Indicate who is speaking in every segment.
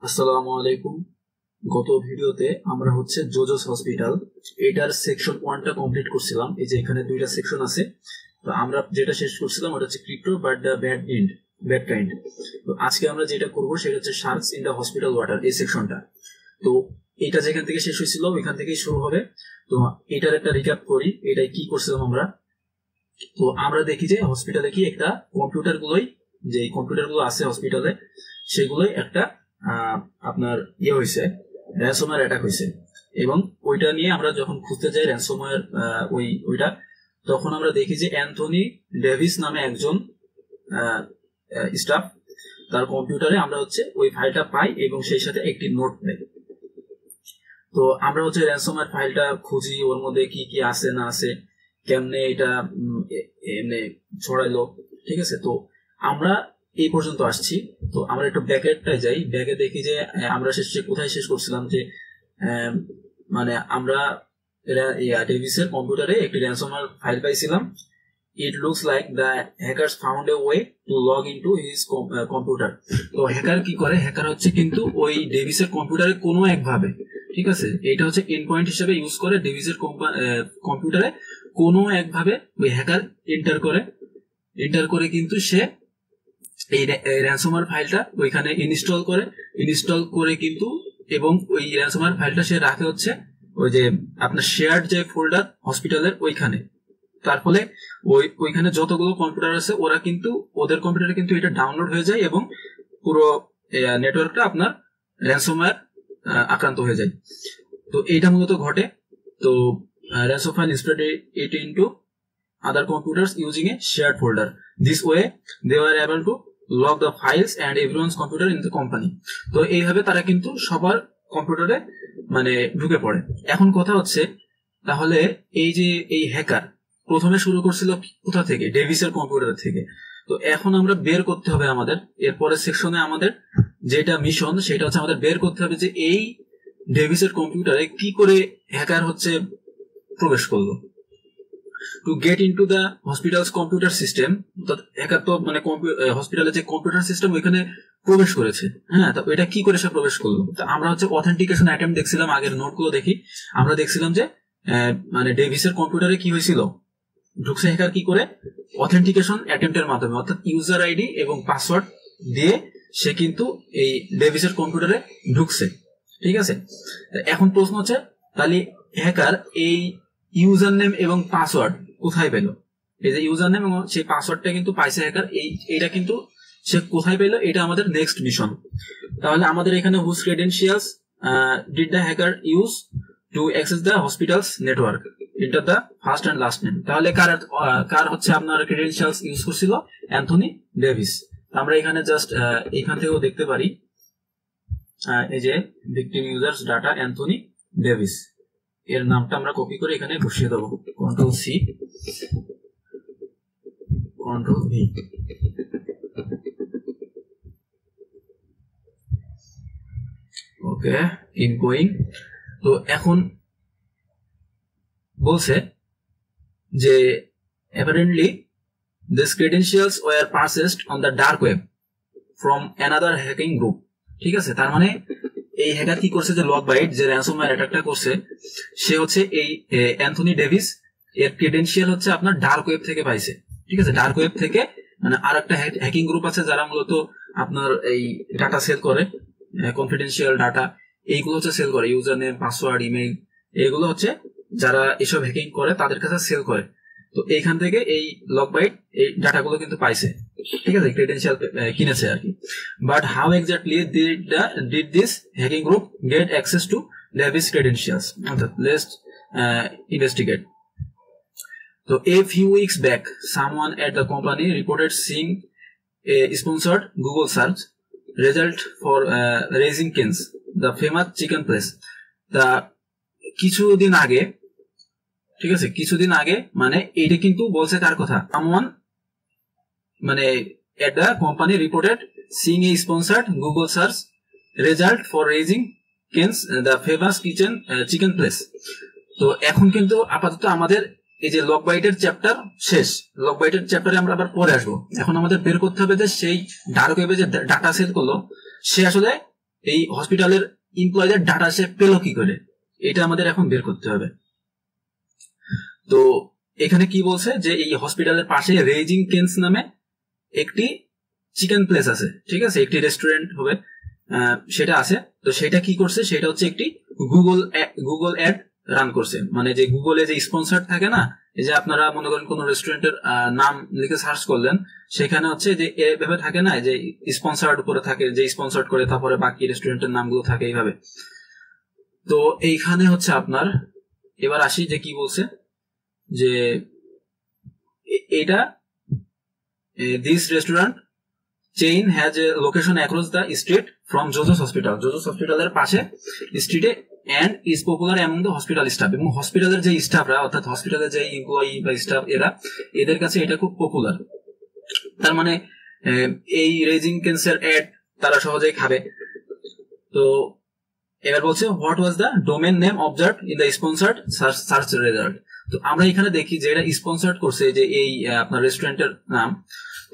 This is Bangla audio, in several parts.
Speaker 1: আসসালামু আলাইকুম। গত ভিডিওতে আমরা জোজোস হসপিটাল এটার সেকশন 1 টা কমপ্লিট করছিলাম। এই যে এখানে দুইটা সেকশন আছে। তো আমরা যেটা শেষ করছিলাম ওটা হচ্ছে crypto but the bad kind. তো আজকে আমরা যেটা করব সেটা হচ্ছে sharks in the hospital water, এই সেকশনটা। তো এটা যেখান থেকে শেষ হয়েছিল ওইখান থেকেই শুরু হবে। তো এটার একটা রিক্যাপ করি, এটাই কি করছিলাম আমরা। তো আমরা দেখি যে হসপিটালে কি একটা যে কম্পিউটার গুলো আছে হসপিটালে, সেগুলোই একটা আপনার হয়েছে, র্যানসমওয়্যার অ্যাটাক হয়েছে। এবং ওইটা নিয়ে আমরা যখন খুঁজতে যাই র্যানসমওয়্যার ওইটা, তখন আমরা দেখি যে অ্যান্থনি ডেভিস নামে একজন স্টাফ, তার কম্পিউটারে আমরা ওই ফাইলটা পাই এবং সেই সাথে একটি নোট পাই। তো আমরা র্যানসমওয়্যার ফাইলটা খুঁজি, ওর মধ্যে কি কি আছে না আছে, কেমনে এটা এমনি ছড়াইলো, ঠিক আছে। তো আমরা এই পর্যন্ত আসছি। তো আমরা একটু ব্যাকেটায় যাই, ব্যাকে দেখি যে আমরা কোথায় শেষ করছিলাম, যে মানে আমরা ডেভিসের কম্পিউটারে একটি র্যানসমওয়্যার ফাইল পাইছিলাম। ইট looks like the hackers found a way to log into his computer. তো হ্যাকার কি করে, হ্যাকার কিন্তু ওই ডেভিসের কম্পিউটারে কোনো একভাবে, ঠিক আছে, এটা এন্ড পয়েন্ট হিসেবে ইউজ করে ডেভিসের কম্পিউটারে কোনো একভাবে ওই হ্যাকার এন্টার করে কিন্তু সে এই র্যানসমওয়্যার ফাইলটা ওইখানে ইনস্টল করে কিন্তু, এবং ওই র্যানসমওয়্যার ফাইলটা সে রাখে ওই যে আপনার শেয়ার্ড যে ফোল্ডার হসপিটালের ওইখানে। তার ফলে ওইখানে যতগুলো কম্পিউটার আছে ওরা কিন্তু ওদের কম্পিউটারে কিন্তু এটা ডাউনলোড হয়ে যায় এবং পুরো নেটওয়ার্কটা আপনার র্যানসমওয়্যার আক্রান্ত হয়ে যায়। তো এইটা মূলত ঘটে। তো ransomware spread it into other computers using a shared folder. This way they were able to log the files and everyone's computer in the company. তো এইভাবে তারা কিন্তু সবার কম্পিউটারে মানে ঢুকে পড়ে। এখন কথা তাহলে এই যে এই হ্যাকার প্রথমে শুরু করছিল কোথা থেকে, ডেভিসের কম্পিউটার থেকে। তো এখন আমরা বের করতে হবে আমাদের এরপরের সেকশনে আমাদের যেটা মিশন, সেটা আমাদের বের করতে হবে যে এই ডেভিসের কম্পিউটারে কি করে হ্যাকার প্রবেশ করলো। To get into the hospitals computer system, hacker তো মানে হসপিটালের যে কম্পিউটার সিস্টেম ওইখানে প্রবেশ করেছে। হ্যাঁ, তো এটা কি করে সে প্রবেশ করলো। তো আমরা অথেন্টিকেশন অ্যাটেম্প দেখছিলাম, আগের নোটগুলো দেখি। আমরা দেখছিলাম যে মানে ডেভিসের কম্পিউটারে কি হয়েছিল, ঢুকছে হ্যাকার কি করে, অথেন্টিকেশন অ্যাটেম্পটের মাধ্যমে, অর্থাৎ ইউজার আইডি এবং পাসওয়ার্ড দিয়ে সে কিন্তু এই ডেভিসের কম্পিউটারে ঢুকছে, ঠিক আছে। এখন প্রশ্ন তাহলে হ্যাকার এই ইউজার নেম এবং পাসওয়ার্ড কোথায় পেল। এই যে ইউজার নেম এবং সেই পাসওয়ার্ডটা কিন্তু পাইছে হ্যাকার, এইটা কিন্তু সে কোথায় পেল, এটা আমাদের নেক্সট মিশন। তাহলে আমাদের এখানে whose credentials did the hacker use to access the hospital's network, enter the first and last name. তাহলে কার আপনার ক্রেডেনশিয়ালস ইউজ করছিল, অ্যান্থনি ডেভিস। আমরা এখানে জাস্ট এখান থেকেও দেখতে পারি, এই যে victim users data Anthony Davis, এর নামটা আমরা কপি করে এখানে বসিয়ে দেবো, control C control V. Okay, keep going. তো এখন বলছে যে apparently these credentials were purchased on the dark web from another hacking group, ঠিক আছে। তার মানে এই হ্যাকার কি করছে, যে লকবাইট যে র্যানসমওয়্যার অ্যাটাকটা করছে, সে এই অ্যান্থনি ডেভিস এর ক্রেডেনশিয়াল আপনার ডার্ক ওয়েব থেকে পাইছে, ঠিক আছে। ডার্ক ওয়েব থেকে মানে আর একটা হ্যাকিং গ্রুপ আছে যারা মূলত আপনার এই ডাটা সেল করে, কনফিডেন্সিয়াল ডাটা এইগুলো সেল করে, ইউজার নেম, পাসওয়ার্ড, ইমেইল, এগুলো যারা এসব হ্যাকিং করে তাদের কাছে সেল করে। তো এইখান থেকে এই লকবাইট এই ডাটাগুলো কিন্তু পাইছে, ঠিক আছে, ক্রেডেনশিয়াল কিনেছে আর কি। But how exactly did this hacking group get access to Davis credentials, let's investigate. তো a few weeks back someone at the company reported seeing a sponsored Google search result for Raising Cane's, the famous chicken place. তা কিছুদিন আগে, ঠিক আছে, কিছুদিন আগে মানে এইটা কিন্তু বলছে কার কথা, someone মানে at the company reported seeing a sponsored Google search result for Raising Cane's, the famous chicken place. তো এখন কিন্তু আপাতত আমাদের এই যে লকবাইটের চ্যাপ্টার শেষ, লকবাইটের চ্যাপ্টারে আমরা আবার পরে আসবো। এখন আমাদের বের করতে হবে যে সেই ডার্ক ওয়েবে যে ডাটা সেল করলো সে আসলে এই হসপিটালের এমপ্লয়ীদের ডাটা সে পেলো কি করে, এটা আমাদের এখন বের করতে হবে। তো এখানে কি বলছে যে এই হসপিটালের পাশে রেজিং কেন্স নামে একটি চিকেন প্লেস আছে, ঠিক আছে, একটি রেস্টুরেন্ট হবে, সেটা আছে। তো সেটা কি করছে, সেটা হচ্ছে একটি গুগল অ্যাড রান করছে। মানে যে গুগলে যে স্পন্সর থাকে না, এই যে আপনারা মনে করেন কোন রেস্টুরেন্টের নাম লিখে সার্চ করলেন, সেখানে হচ্ছে যে এভাবে থাকে না, যে স্পন্সর্ড উপরে থাকে, যে স্পন্সর্ড করে তারপরে বাকি রেস্টুরেন্টের নামগুলো থাকে এইভাবে। তো এইখানে হচ্ছে আপনার এবার আসি যে কি বলছে যে এটা this restaurant chain has a location across the street from JoJo's hospital, JoJo's হসপিটালের পাশে স্ট্রিটে, and is popular among the hospital staff, এবং হসপিটালের যে স্টাফরা অর্থাৎ হসপিটালের যে এমপ্লয়ি বা স্টাফ এদের কাছে এটা খুব পপুলার। তার মানে এই রেজিং ক্যান্সার অ্যাড তারা সহজেই খাবে। তো এবার বলছে what was the domain name observe in the sponsored search result. তো আমরা এখানে দেখি যে এটা স্পন্সার্ড করছে যে এই আপনার রেস্টুরেন্টের নাম।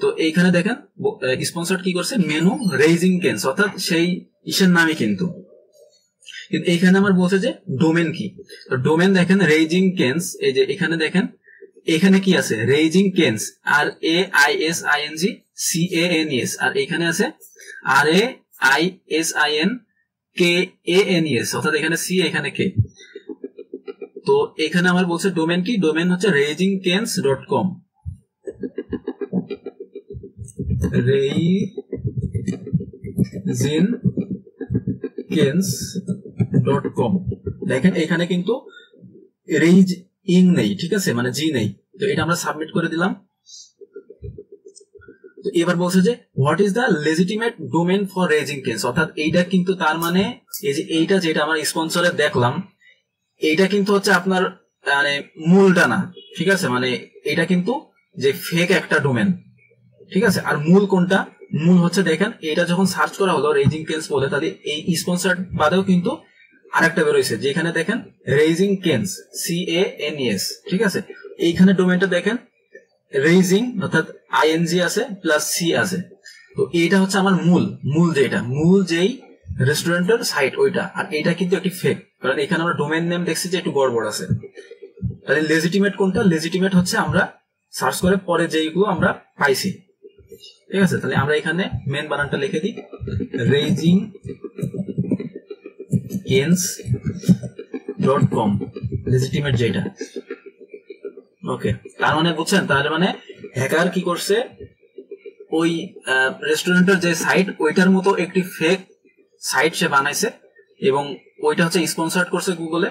Speaker 1: তো এইখানে দেখেন স্পন্সর কি করছে, মেনু রেজিং কেন্স, অর্থাৎ সেই ইসের নামই, কিন্তু এইখানে আমার বলছে যে ডোমেন কি। তো ডোমেন দেখেন রেজিং কেন্স, এই যে এখানে দেখেন এখানে কি আছে, রেজিং কেন্স RAISING CANES, আর এখানে আছে RAISINKANES, অর্থাৎ এখানে সি এখানে কে। তো এখানে আমার বলছে ডোমেন কি, ডোমেন হচ্ছে ragingkens.com, ragingkens.com। দেখেন এখানে কিন্তু রেজ ইং নেই, ঠিক আছে, মানে জি নেই। তো এটা আমরা সাবমিট করে দিলাম। তো এবার বলছে যে what is the legitimate domain for Raising Cane's, অর্থাৎ এইটা কিন্তু তার মানে এই যে এইটা যেটা আমার স্পন্সরে দেখলাম, এইটা কিন্তু হচ্ছে আপনার মানে মূলটা না, ঠিক আছে, মানে এটা কিন্তু যে ফেক একটা ডোমেন, ঠিক আছে। আর মূল কোনটা, মূল হচ্ছে দেখেন এটা যখন সার্চ করা হলো রেজিং কেন্স বলে, তাহলে এই স্পন্সর বাদেও কিন্তু আরেকটা বেরোইছে, যেখানে দেখেন রেজিং কেন্স CANES, ঠিক আছে। এইখানে ডোমেনটা দেখেন রেজিং অর্থাৎ ING আছে প্লাস সি আছে। তো এইটা হচ্ছে আমার মূল যেটা, মূল যেই রেস্টুরেন্টের সাইট ওইটা, আর এটা কিন্তু একটি ফেক, কারণ এখানে আমরা ডোমেন নেম দেখছি যে একটু গড়বড় আছে। তাহলে লেজিটিমেট কোনটা, লেজিটিমেট হচ্ছে আমরা সার্চ করে পরে যেইগুলো আমরা পাইছি, ঠিক আছে। তাহলে আমরা এখানে মেন বানানটা লিখে দিই, ragingkens.com, লেজিটিমেট যেটা, ওকে। তার মানে বুঝছেন, তার মানে হ্যাকার কি করছে, ওই রেস্টুরেন্টের যে সাইট ওইটার মতো একটি ফেক সাইট সে বানাইছে, এবং ওইটা হচ্ছে স্পন্সর্ড করছে গুগলে,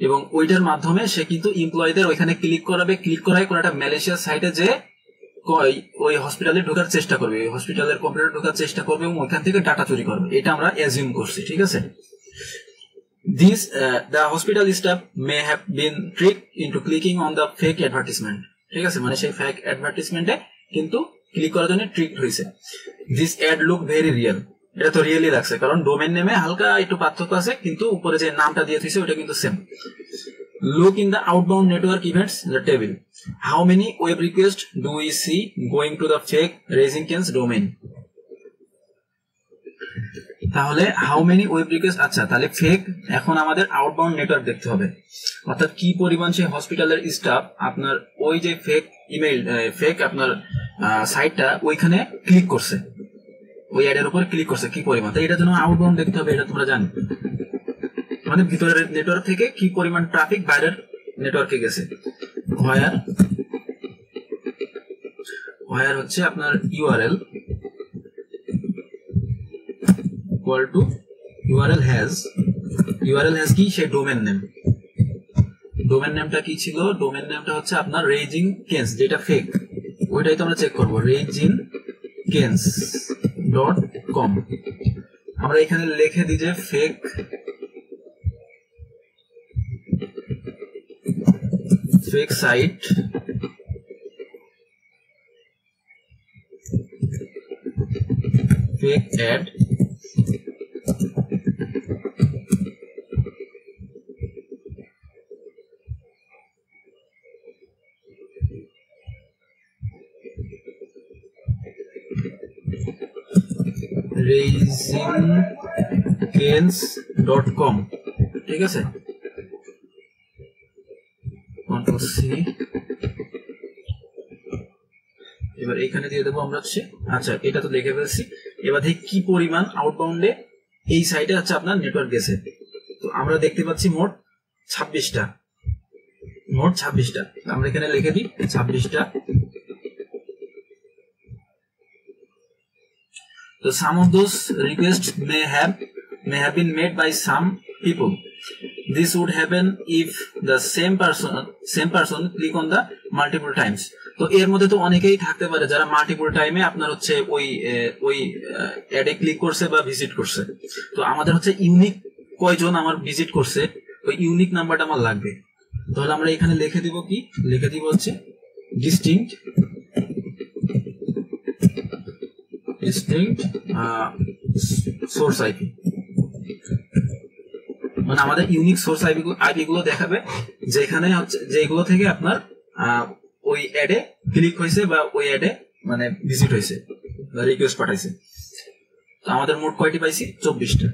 Speaker 1: এবং ওইটার মাধ্যমে সে কিন্তু এমপ্লয়ীদের ওইখানে ক্লিক করাবে, ক্লিক করাই কোন একটা মালয়েশিয়ার সাইটে যে ওই হসপিটালে ঢোকার চেষ্টা করবে, ওই হসপিটালের কম্পিউটার ঢোকার চেষ্টা করবে, এবং ওইখান থেকে ডাটা চুরি করবে, এটা আমরা অ্যাজিউম করছি, ঠিক আছে। The hospital staff may have been tricked into clicking on the fake advertisement, ঠিক আছে, মানে সেই ফেক অ্যাডভার্টাইজমেন্টে কিন্তু ক্লিক করার জন্য ট্রিক হয়েছে। This ad look very real, এটা তো রিয়েলি লাগছে, কারণ ডোমেন নেমে হালকা একটু পার্থক্য আছে, কিন্তু উপরে যে নামটা দিয়ে দিয়েছে ওটা কিন্তু same. Look in the outbound network events, the table. How many web requests do we see going to the fake Raisingkens domain? তাহলে হাউ মেনি ওয়েব রিকোয়েস্ট, আচ্ছা তাহলে ফেক, এখন আমাদের আউটবাউন্ড নেটওয়ার্ক দেখতে হবে, অর্থাৎ কি পরিমাণ সেই হসপিটালের স্টাফ আপনার ওই যে ফেক ইমেইল ফেক আপনার সাইটটা ওইখানে ক্লিক করছে, ওই অ্যাডের উপর ক্লিক করছে কি পরিমাণ। তাই এটার জন্য আউটবাউন্ড দেখতে হবে, এটা তোমরা জানো, মানে ভিতরের নেটওয়ার্ক থেকে কি পরিমাণ ট্রাফিক বাইরের নেটওয়ার্কে গেছে। হোয়ার হচ্ছে আপনার URL equal to URL has কি, সে ডোমেন নেম, ডোমেন নেমটা কি ছিল, ডোমেন নেমটা হচ্ছে আপনার Raisingkens, যেটা ফেক ওইটাই তো আমরা চেক করবো, ragingkens.com। আমরা এখানে লিখে দিই যে fake site, fake ad, Raisingkens কেন্স.com, ঠিক আছে, কন্ট্রোল সি, এবার এখানে দিয়ে দেবো আমরা হচ্ছে, আচ্ছা এটা তো দেখে ফেলছি। এবার দেখি কি পরিমাণ আউটবাউন্ডে এই সাইডে হচ্ছে আপনার নেটওয়ার্ক গেছে। তো আমরা দেখতে পাচ্ছি মোট 26টা, আমরা এখানে লিখে দিই 26টা। So some of those requests may have been made by some people. This would happen if the same person click on the multiple times. তো এর মধ্যে তো অনেকেই থাকতে পারে যারা মাল্টিপল টাইমে আপনার হচ্ছে ওই অ্যাডে ক্লিক করছে বা ভিজিট করছে। তো আমাদের হচ্ছে ইউনিক কয়জন আমার ভিজিট করছে, ওই ইউনিক নাম্বারটা আমার লাগবে। তাহলে আমরা এখানে লিখে দিব হচ্ছে ডিস্টিংক্ট সোর্স আইপি, মানে আমাদের ইউনিক সোর্স আইপি গুলো দেখাবে যেখানে হচ্ছে যেগুলো থেকে আপনার ওই অ্যাডে ক্লিক হয়েছে বা ওই অ্যাডে মানে ভিজিট হয়েছে বা রিকোয়েস্ট পাঠাইছে। তো আমাদের মোট কয়টি পাইছি? 24টা।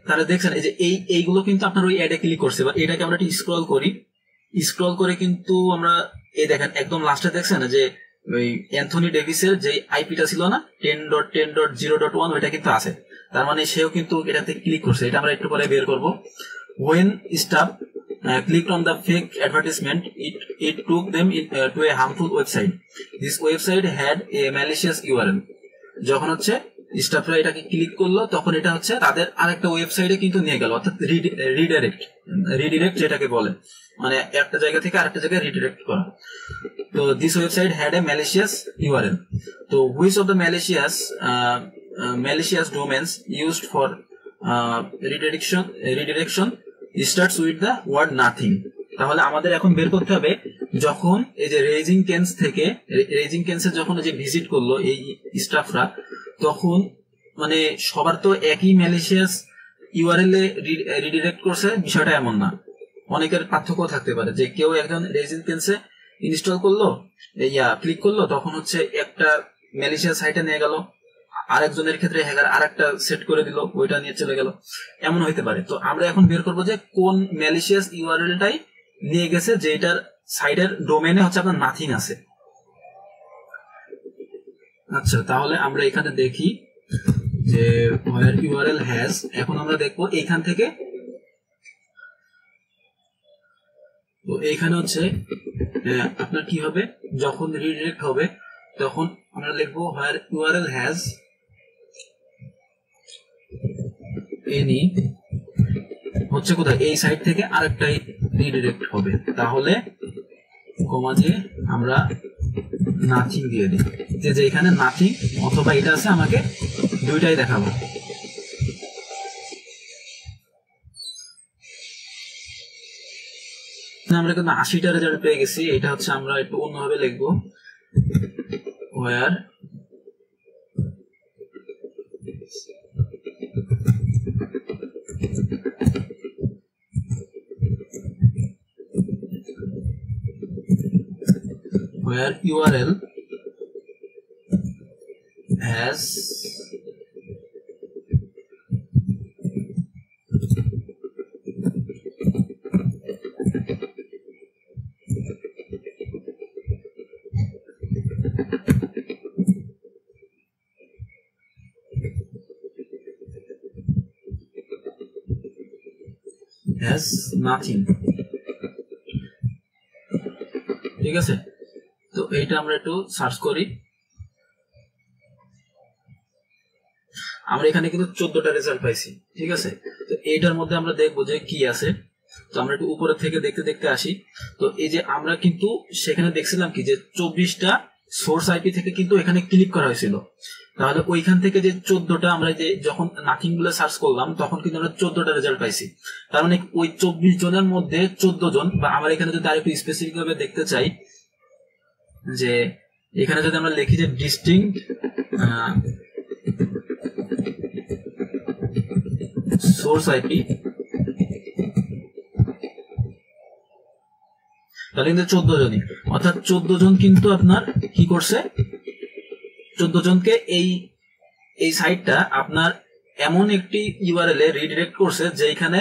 Speaker 1: তাহলে দেখছেন এই যে এইগুলো কিন্তু আপনার ওই অ্যাডে ক্লিক করছে। বা এটাকে আমরা একটু স্ক্রল করে কিন্তু আমরা এই দেখেন একদম লাস্টে দেখছেন যে ওই অ্যান্থনি ডেভিসের যে আইপিটা ছিল না 10.10.0.1, ওইটা কিন্তু আছে। তার মানে সেও কিন্তু এটাতে ক্লিক করছে। এটা আমরা একটু পরে বের করব। When staff clicked on the fake advertisement, it took them to a harmful website. This website had a malicious URL. যখন হচ্ছে স্টাফরা এটাকে ক্লিক করলো তখন এটা হচ্ছে তাদের আরেকটা ওয়েবসাইটে কিন্তু নিয়ে গেল, অর্থাৎ রিডিরেক্ট যেটাকে বলে, মানে একটা জায়গা থেকে আরেকটা জায়গায় রিডিরেক্ট করা। তো this website had a malicious URL. তো which of the malicious domains used for redirection starts with the word nothing. তাহলে আমাদের এখন বের করতে হবে যখন এই যে রেজিং কেন্সে যখন যে ভিজিট করলো এই স্টাফরা, তখন মানে সবার তো একই ম্যালিশিয়াস ইউআরএল এ রিডিরেক্ট করছে, বিষয়টা এমন না। অনেকের পার্থক্য থাকতে পারে যে কেউ একজন রেজিং কেন্সে ইনস্টল করলো, ক্লিক করলো, তখন হচ্ছে একটা ম্যালিশিয়াস সাইটে নিয়ে গেল, আরেকজনের ক্ষেত্রে হ্যাকার আরেকটা সেট করে দিল, ওইটা নিয়ে চলে গেল, এমন হইতে পারে। তো আমরা এখন বের করবো যে কোন ম্যালিশিয়াস ইউআরএলটাই নিয়ে গেছে যে এটার সাইটের ডোমেইনে হচ্ছে আপনার নাথিং আছে। আচ্ছা, তাহলে আমরা এখানে দেখি যে where URL has, এখন আমরা দেখবো এইখান থেকে। তো এইখানে হচ্ছে আপনার কি হবে, যখন রিডিরেক্ট হবে তখন আমরা লিখবো where URL has any, হচ্ছে কোথায় এই সাইট থেকে আরেকটাই রিডিরেক্ট হবে। তাহলে কমা দিয়ে আমরা নাথিং দিয়ে দিই, যে এখানে নাথিং অথবা এটা আছে, আমাকে দুইটাই দেখাবো। আমরা কিন্তু 80টা রেজাল্ট পেয়ে গেছি। এটা হচ্ছে আমরা একটু অন্যভাবে লিখবো, where URL has nothing, ঠিক আছে। তো এইটা আমরা একটু সার্চ করি। আমরা এখানে কিন্তু 14টা রেজাল্ট পাইছি, ঠিক আছে। তো এইটার মধ্যে আমরা দেখবো যে কি আছে। তো আমরা একটু উপরের থেকে দেখতে দেখতে আসি। তো এই যে আমরা কিন্তু সেখানে দেখছিলাম কি যে 24টা সোর্স আইপি থেকে কিন্তু এখানে ক্লিক করা হয়েছিল। তাহলে ওইখান থেকে যে 14টা আমরা যে যখন নাথিং গুলো সার্চ করলাম তখন কিন্তু আমরা 14টা রেজাল্ট পাইছি। তার মানে ওই 24 জনের মধ্যে 14 জন, বা আমরা এখানে যদি আরেকটু স্পেসিফিক ভাবে দেখতে চাই যে এখানে যদি আমরা লিখি যে ডিস্টিংক্ট সোর্স আইপি, তাহলে কিন্তু 14 জনই, অর্থাৎ 14 জন কিন্তু আপনার কি করছে, 14 জনকে এই সাইটটা আপনার এমন একটি ইউআরএল এ রিডিরেক্ট করছে যেখানে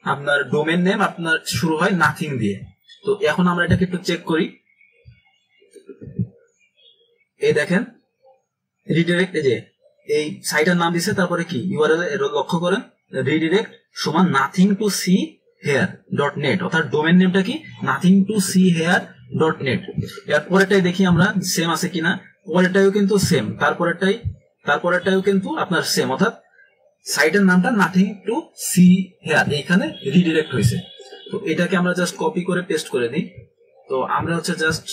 Speaker 1: আপনার ডোমেন নেম আপনার শুরু হয় নাথিং দিয়ে। তো এখন আমরা এটাকে একটু চেক করি। এই দেখেন রিডিরেক্ট, এই যে এই সাইটের নাম দিছে, তারপরে কি ইউআরএল লক্ষ্য করেন, রিডিরেক্ট সমান nothing to see here dot net, অর্থাৎ ডোমেন নেমটা কি nothing to see here dot net. এরপরেরটাই দেখি আমরা সেম আছে কিনা, পরেরটাও কিন্তু সেম, তারপরেরটাও কিন্তু আপনার সেম, অর্থাৎ সাইটের নামটা নাথিং টু সি হেয়ার এইখানে রিডিরেক্ট হয়েছে। তো এটাকে আমরা জাস্ট কপি করে পেস্ট করে দিই। তো আমরা হচ্ছে জাস্ট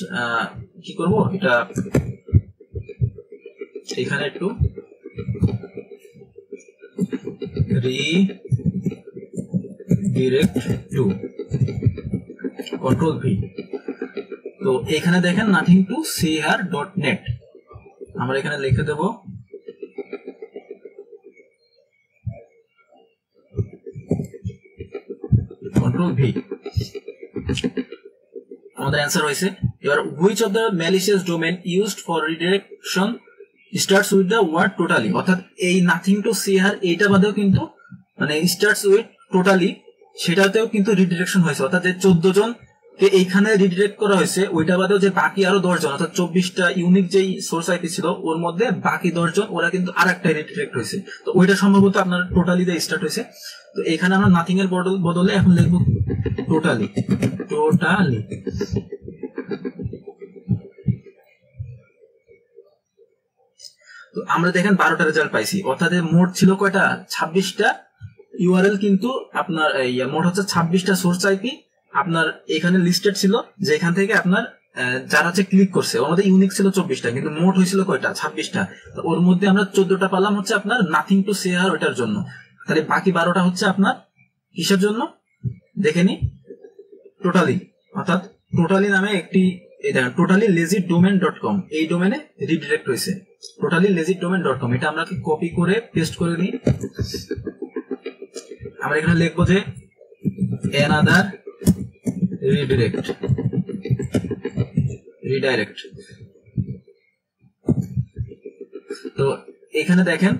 Speaker 1: কি করব, এটা এখানে একটু রিডিরেক্ট টু কন্ট্রোল ভি। তো এখানে দেখেন nothing to see here dot net, আমরা এখানে লিখে দেব কন্ট্রোল ভি। আমাদের অ্যান্সার হয়েছে। এবার which of the malicious domain used for redirection starts with the word totally, অর্থাৎ এই নাথিং টু সি হেয়ার এইটা বাদেও কিন্তু মানে স্টার্টস উইথ টোটালি সেটাতেও কিন্তু রিডিরেকশন হয়েছে, অর্থাৎ যে 14 জনকে এইখানে রিডিরেক্ট করা হয়েছে ওইটা বাদেও যে বাকি আরো 10 জন, অর্থাৎ 24টা ইউনিক যেই সোর্স আইপি ছিল ওর মধ্যে বাকি 10 জন ওরা কিন্তু আর একটা রিডিরেক্ট হয়েছে। তো ওইটা সম্ভবত আপনার টোটালি দিয়ে স্টার্ট হয়েছে। তো এখানে আমরা নাথিং এর বদলে এখন লিখবো টোটালি। তো আমরা দেখেন 12টা রেজাল্ট পাইছি, অর্থাৎ মোট ছিল কয়টা, 26টা ইউআরএল, কিন্তু আপনার মোট হচ্ছে 26টা সোর্স আইপি আপনার এখানে লিস্টেড ছিল, যেখান থেকে আপনার যারা হচ্ছে ক্লিক করছে ওর মধ্যে ইউনিক ছিল 24টা, কিন্তু মোট হয়েছিল কয়টা, 26টা। ওর মধ্যে আমরা 14টা পালাম হচ্ছে আপনার নাথিং টু সি হেয়ার ওইটার জন্য, তাহলে বাকি 12টা হচ্ছে আপনার কিসের জন্য দেখে নি, টোটালি, অর্থাৎ টোটালি নামে একটি টোটালি লেজিট ডোমেন ডট কম এই ডোমেনে রিডিরেক্ট হয়েছে, টোটালি লেজিট ডোমেন ডট কম। এটা আমরা কপি করে পেস্ট করে নিই। আমরা এখানে লিখবো যে অ্যানাদার রিডাইরেক্ট। তো এখানে দেখেন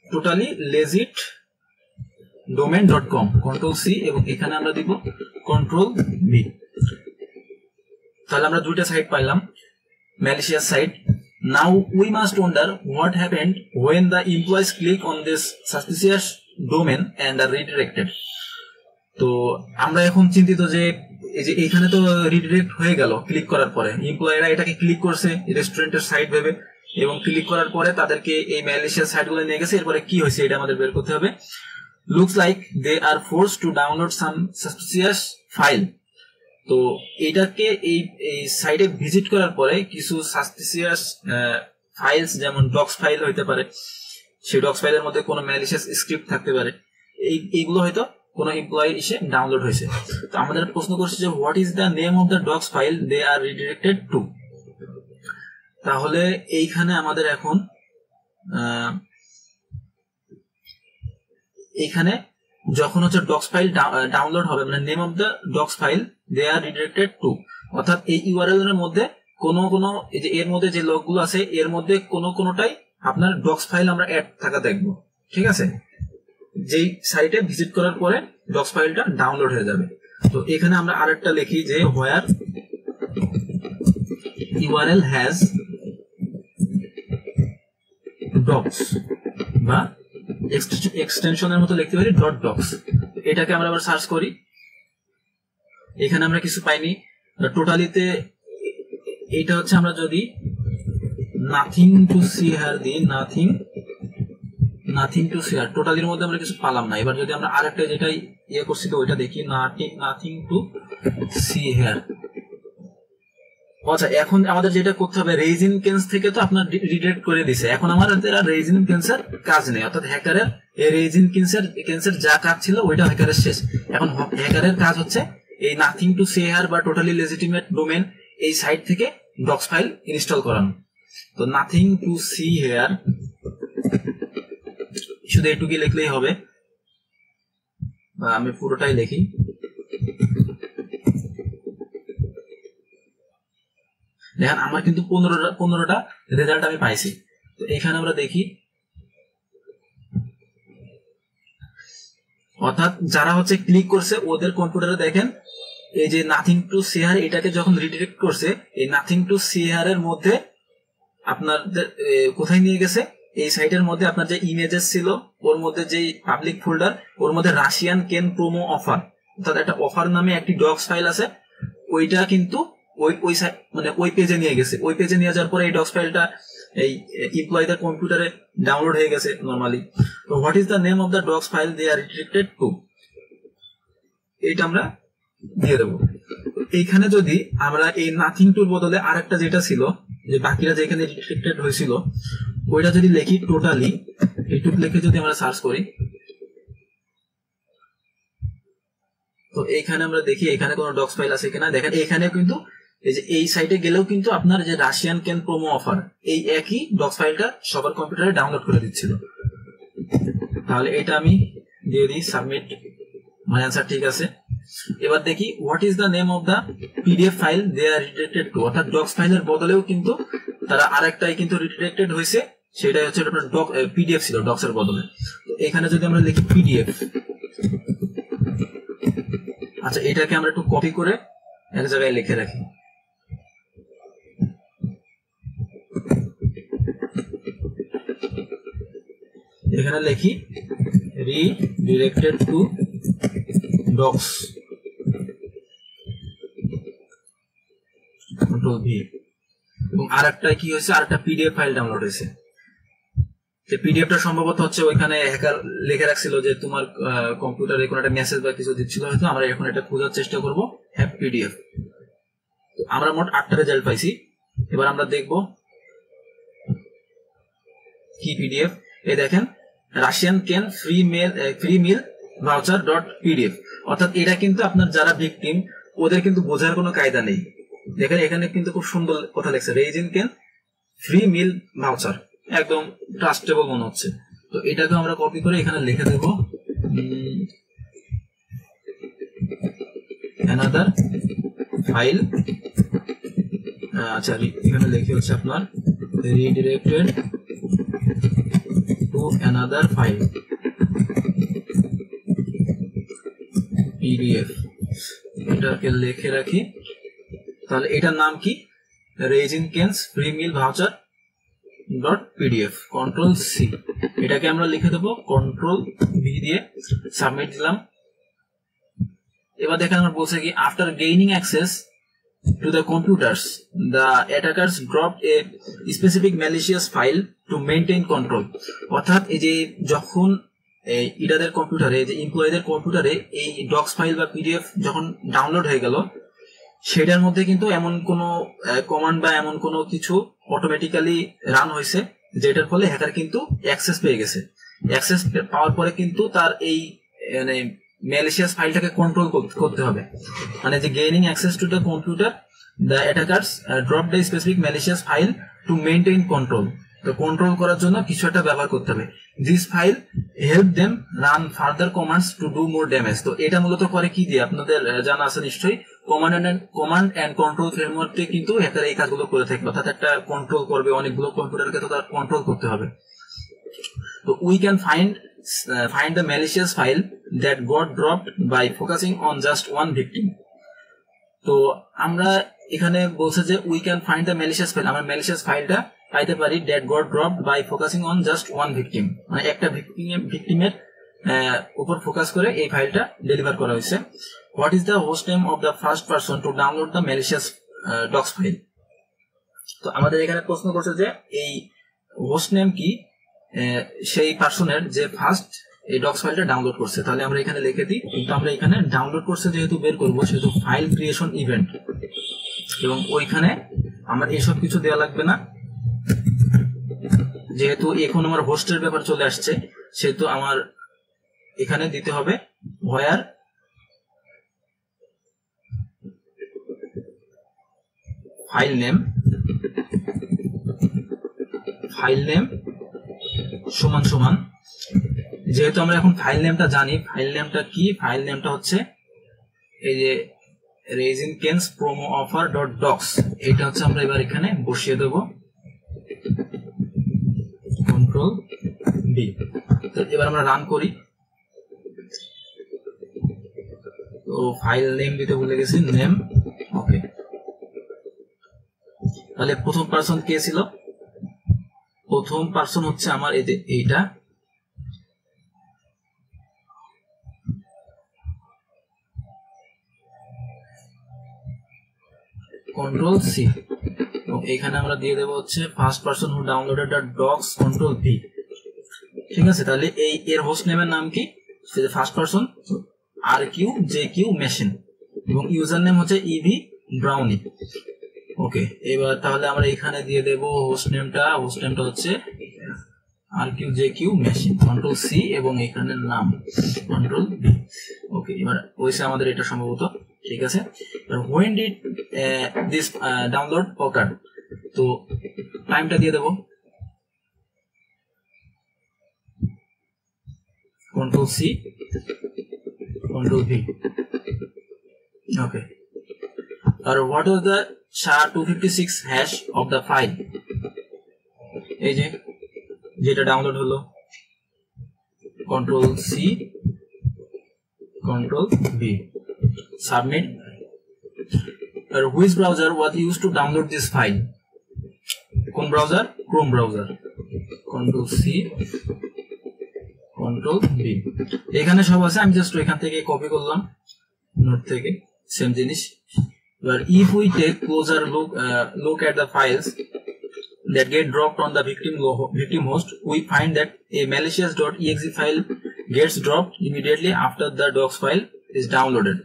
Speaker 1: totally legit domain dot com, control C, এবং এখানে আমরা দিব কন্ট্রোল বি। তাহলে আমরা দুইটা সাইট পাইলাম, malicious site. Now we must wonder what happened when the employees click on this suspicious domain and are redirected. তো আমরা এখন চিন্তিত যে এই যে এখানে তো রিডিরেক্ট হয়ে গেল ক্লিক করার পরে, এমপ্লয়িরা এটাকে ক্লিক করছে রেস্টুরেন্টের সাইট ভেবে, এবং ক্লিক করার পরে তাদেরকে এই ম্যালিশিয়াস সাইটগুলো নিয়ে গেছে। এরপরে কি হয়েছে এটা আমাদের বের করতে হবে। Looks like they are forced to download some suspicious file. তো এটাকে এই সাইটে ভিজিট করার পরে কিছু সাসপিসিয়াস ফাইলস, যেমন ডক্স ফাইল হইতে পারে, সেই ডক্স ফাইলের মধ্যে কোনো ম্যালিশিয়াস স্ক্রিপ্ট থাকতে পারে, এইগুলো হয়তো কোনো এমপ্লয়ি এসে ডাউনলোড হয়েছে। তো আমাদের প্রশ্ন করছে যে what is the name of the docs file they are redirected to. তাহলে এইখানে আমাদের এখন এইখানে যখন হচ্ছে ডক্স ফাইল ডাউনলোড হবে, মানে name of the docs file they are redirected to, অর্থাৎ এই ইউআরএল এর মধ্যে কোনো এর মধ্যে যে লকগুলো আছে এর মধ্যে কোনোটাই আপনার ডক্স ফাইল আমরা অ্যাড থাকা দেখবো, ঠিক আছে, যেই সাইটে ভিজিট করার পরে ডক্স ফাইলটা ডাউনলোড হয়ে যাবে। তো এখানে আমরা আরেকটা লিখি যে হোয়ার ইউআরএল হ্যাজ ডক্স, বা এক্সটেনশনের মতো লিখতে পারি ডট ডক্স। এটাকে আমরা আবার সার্চ করি, এখানে আমরা কিছু পাইনি। টোটালিতে এটা হচ্ছে আমরা যদি নাথিং টু সি হেয়ার দিই, নাথিং টু সি হেয়ার, টোটালির মধ্যে আমরা কিছু পালাম না। এবার যদি আমরা আরেকটা যেটা ইয়ে করছিল ওইটা দেখি, নাথিং টু সি হেয়ার। আচ্ছা, এখন আমাদের যেটা করতে হবে, রেইজিন কেন্স থেকে তো আপনার রিডিরেক্ট করে দিছে, এখন আমাদের আর রেইজিন কেন্সের কাজ নেই, অর্থাৎ হ্যাকারের এই রেইজিন কেন্সের যা কাজ ছিল ওইটা হ্যাকারের শেষ। এখন হ্যাকারের কাজ হচ্ছে এই নাথিং টু সি হেয়ার বা টোটালি লেজিটিমেট ডোমেন এই সাইট থেকে ডক্স ফাইল ইনস্টল করানো। তো নাথিং টু সি হেয়ার শুধু এটুকু লিখলেই হবে, বা আমি পুরোটাই লিখি। দেখেন আমার কিন্তু 15টা রেজাল্ট আমি পাইছি। তো এখানে আমরা দেখি, অর্থাৎ যারা হচ্ছে ক্লিক করছে ওদের কম্পিউটারে দেখেন এই যে নাথিং টু শেয়ার এটাকে যখন রিডিরেক্ট করছে, এই নাথিং টু শেয়ার এর মধ্যে আপনার কোথায় নিয়ে গেছে, এই সাইটের মধ্যে আপনার যে ইমেজেস ছিল ওর মধ্যে যে পাবলিক ফোল্ডার, ওর মধ্যে রাশিয়ান কেন প্রোমো অফার, অর্থাৎ একটা অফার নামে একটি ডক্স ফাইল আছে, ওইটা কিন্তু ওই মানে ওই পেজে নিয়ে গেছে। ওই পেজে নিয়ে যাওয়ার পরে এই ডক্স ফাইলটা এই এমপ্লয়ীদের কম্পিউটারে ডাউনলোড হয়ে গেছে নর্মালি। তো what is the name of the docs file they are restricted to, এইটা আমরা দিয়ে দেবো। এইখানে যদি আমরা এই নাথিং টুর বদলে আরেকটা যেটা ছিল যে বাকিরা যেখানে রিস্ট্রিক্টেড হয়েছিল ওইটা যদি লিখি টোটালি, এইটুক লিখে যদি আমরা সার্চ করি, তো এইখানে আমরা দেখি এখানে কোনো ডক্স ফাইল আছে কিনা। দেখেন এখানে কিন্তু এই যে এই সাইটে গেলেও কিন্তু আপনার যে রাশিয়ান কেন প্রোমো অফার এই একই ডক্স ফাইলটা সবার কম্পিউটারে ডাউনলোড করে দিচ্ছিল। তাহলে এটা আমি দিয়ে দিই সাবমিট, আমার অ্যান্সার ঠিক আছে। এবার দেখি what is the name of the PDF file they are redirected to, অর্থাৎ ডক্স ফাইলের বদলেও কিন্তু তারা আরেকটাই কিন্তু রিডিরেক্টেড হয়েছে, সেটাই হচ্ছে আপনার পিডিএফ ছিল ডক্স এর বদলে। তো এখানে যদি আমরা লিখি পিডিএফ, আচ্ছা এটাকে আমরা একটু কপি করে এক জায়গায় লিখে রাখি। এখানে লিখি রিডিরেক্টেড টু ডক্স, কন্ট্রোল ভি, এবং আরেকটা কি হয়েছে, আরেকটা পিডিএফ ফাইল ডাউনলোড হয়েছে। পিডিএফটা সম্ভবত হচ্ছে ওইখানে হ্যাকার লিখে রাখছিল যে তোমার কম্পিউটারে কোনো একটা মেসেজ বা কিছু দিচ্ছিল, হয়তো আমরা এখন এটা খোঁজার চেষ্টা করবো হ্যাপ পিডিএফ। আমরা মোট 8টা রেজাল্ট পাইছি। এবার আমরা দেখব কি পিডিএফ। এই দেখেন রাশিয়ান কেন free meal voucher dot PDF, অর্থাৎ এটা কিন্তু আপনার যারা ভিকটিম ওদের কিন্তু বোঝার কোনো কায়দা নেই। দেখেন এখানে কিন্তু খুব সুন্দর কথা লেখছে, রেজিন কেন ফ্রি মিল ভাউচার, একদম ট্রাস্টেবল মনে হচ্ছে। তো এটাকে আমরা কপি করে এখানে লিখে দেব another file, আচ্ছা এখানে লিখে হচ্ছে আপনার redirected to another file pdf, এটাকে লিখে রাখি। তাহলে এটার নাম কি, Raising Cane's free meal voucher dot PDF, control C, এটাকে আমরা লিখে দেবো, কন্ট্রোল ভি দিয়ে সাবমিট দিলাম। এবার দেখেন আমার বলছে কি after gaining access to the computers the attackers drop a specific malicious file to maintain control, অর্থাৎ এই যে যখন ইডাদের কম্পিউটারে, যে এমপ্লয়ীদের কম্পিউটারে এই ডক্স ফাইল বা পিডিএফ যখন ডাউনলোড হয়ে গেল, সেটার মধ্যে কিন্তু এমন কোনো কমান্ড বা এমন কোনো কিছু অটোমেটিক্যালি রান হয়েছে যেটার ফলে হ্যাকার কিন্তু অ্যাক্সেস পেয়ে গেছে। অ্যাক্সেস পাওয়ার পরে কিন্তু তার এই মানে ম্যালিশিয়াস ফাইলটাকে কন্ট্রোল করতে হবে, মানে যে gaining access to the computer the attackers drop the specific malicious file to maintain control, তো কন্ট্রোল করার জন্য কিছু একটা ব্যবহার করতে হবে। This file help them run further commands to do more damage, তো এটা মূলত করে কি দিয়ে আপনাদের জানা আছে নিশ্চয়ই, কমান্ড এন্ড কন্ট্রোল ফ্রেমওয়ার্কে কিন্তু হ্যাকার এই কাজগুলো করে থাকে, অর্থাৎ একটা কন্ট্রোল করবে অনেকগুলো কম্পিউটারকে, তো তার কন্ট্রোল করতে হবে। তো we can find the malicious file that got dropped by focusing on just one victim, তো আমরা এখানে বলছে যে we can find the malicious file, আমরা ম্যালিশিয়াস ফাইলটা পাইতে পারি that got dropped by focusing on just one victim, মানে একটা ভিকটিমের উপর ফোকাস করে এই ফাইলটা ডেলিভার করা হয়েছে। What is the host name of the first person to download the malicious docs file, তো আমাদের এখানে প্রশ্ন করছে যে এই হোস্ট নেম কি সেই পারসনের যে ফার্স্ট এই ডক্স ফাইলটা ডাউনলোড করছে। তাহলে আমরা এখানে লিখে দিই, কিন্তু আমরা এখানে ডাউনলোড করছে যেহেতু বের করবো, সেহেতু ফাইল ক্রিয়েশন ইভেন্ট, এবং ওইখানে আমার এইসব কিছু দেওয়া লাগবে না, যেহেতু এখন আমার হোস্টের ব্যাপার চলে আসছে, সেহেতু আমার এখানে দিতে হবে হোয়ার ফাইল নেম সমান সমান, যেহেতু আমরা এখন ফাইল নেমটা জানি, ফাইল নেমটা কি, ফাইল নেমটা হচ্ছে এই যে রেজিনকেন্স প্রোমো অফার ডট ডক্স, এটা হচ্ছে আমরা এবার এখানে বসিয়ে দেব, কন্ট্রোল বি। এবার আমরা রান করি। তো ফাইল নেম দিতে ভুলে গেছি, নেম। ওকে, তাহলে প্রথম পার্সন কে ছিল? প্রথম পার্সন হচ্ছে আমার এই যে এইটা, কন্ট্রোল সি। এখানে আমরা দিয়ে দেবো হচ্ছে first person who downloaded the docs, control V. ঠিক আছে, তাহলে এই এর হোস্ট নেমের নাম কি? ফার্স্ট পার্সন RQJQ মেশিন, এবং ইউজার নেম হচ্ছে ইভি ব্রাউনি। ওকে, এবার তাহলে আমরা এখানে দিয়ে দেব হোস্ট নেমটা হচ্ছে RQJQ মেশিন, কন্ট্রোল সি, এবং এখানে নাম কন্ট্রোল ভি। ওকে, এবার হয়েছে আমাদের এটা সম্ভবত। ঠিক আছে, when did this download occur? তো টাইমটা দিয়ে দেব, control C, control V. Okay, আর what was the SHA-256 hash of the file? এই যে যেটা ডাউনলোড হলো, control C, control V, submit. আর which browser was used to download this file? কোন browser? Chrome browser, control C, control V. এখানে সব আছে, আমি জাস্ট এখান থেকে কপি করলাম নোট থেকে, সেম জিনিস। এবার if we take closer look at the files that get dropped on the victim host, we find that a malicious.exe file gets dropped immediately after the docs file is downloaded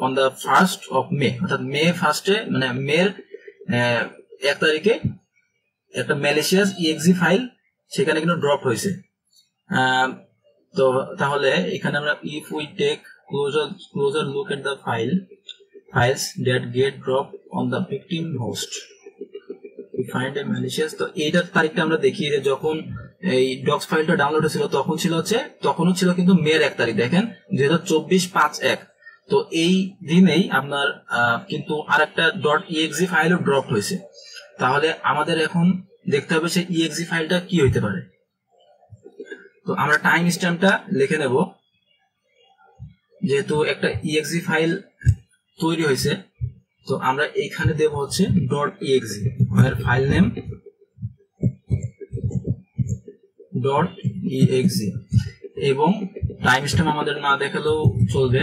Speaker 1: on the 1st of May, অর্থাৎ মে 1 মানে মের 1 তারিখে একটা malicious exe ফাইল সেখানে কিন্তু ড্রপ হয়েছে। তো তাহলে এখানে আমরা if we take closer look at the files that get dropped on the victim host, we find a malicious, তো এইটার তারিখটা আমরা দেখি যে যখন এই ডক্স ফাইলটা ডাউনলোড হয়েছিল তখনও ছিল কিন্তু মের 1 তারিখ, দেখেন 2024-5-1। তো এই দিনেই আপনার কিন্তু আরেকটা .exe ফাইলও ড্রপ হয়েছে। তাহলে আমাদের এখন দেখতে হবে সেই exe ফাইলটা কি হইতে পারে। তো আমরা টাইম স্ট্যাম্পটা লিখে নেব, যেহেতু একটা exe ফাইল তৈরি হয়েছে, তো আমরা এখানে দেব হচ্ছে .exe, আর ফাইল নেম .exe, এবং টাইম স্ট্যাম্প আমাদের না দেখালেও চলবে।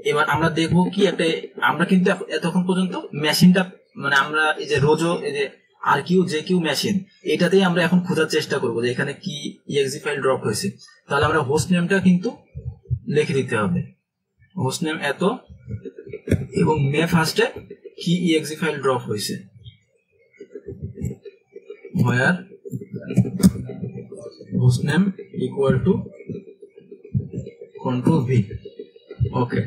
Speaker 1: এবার আমরা দেখবো কি একটা, আমরা কিন্তু এতক্ষণ পর্যন্ত মেশিনটা মানে আমরা এই যে রোজো এই যে RQJQ মেশিন, এটাতেই আমরা এখন খোঁজার চেষ্টা করবো যে এখানে কি exe ফাইল ড্রপ হয়েছে। তাহলে আমরা হোস্ট নেমটা কিন্তু লিখে দিতে হবে, হোস্ট নেম এত, এবং মে 1 কি exe ফাইল ড্রপ হয়েছে, where host name equal to control v। ওকে,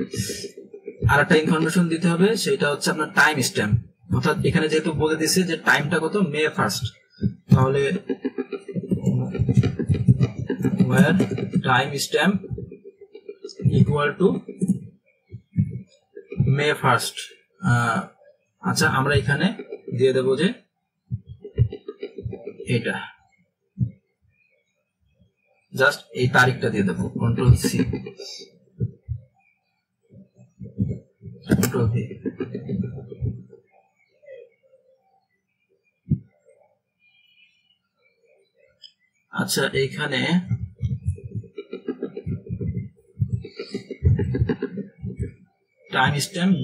Speaker 1: আর একটা ইনফরমেশন দিতে হবে, সেটা হচ্ছে আপনার টাইম স্ট্যাম্প, অর্থাৎ এখানে যেহেতু বলে দিছে যে টাইমটা কত, মে 1, তাহলে where time stamp equal to মে 1। আচ্ছা, আমরা এখানে দিয়ে দেব যে এটা জাস্ট এই তারিখটা দিয়ে দেবো, কন্ট্রোল সি, কন্ট্রোল ভি। আচ্ছা, এইখানে time stamp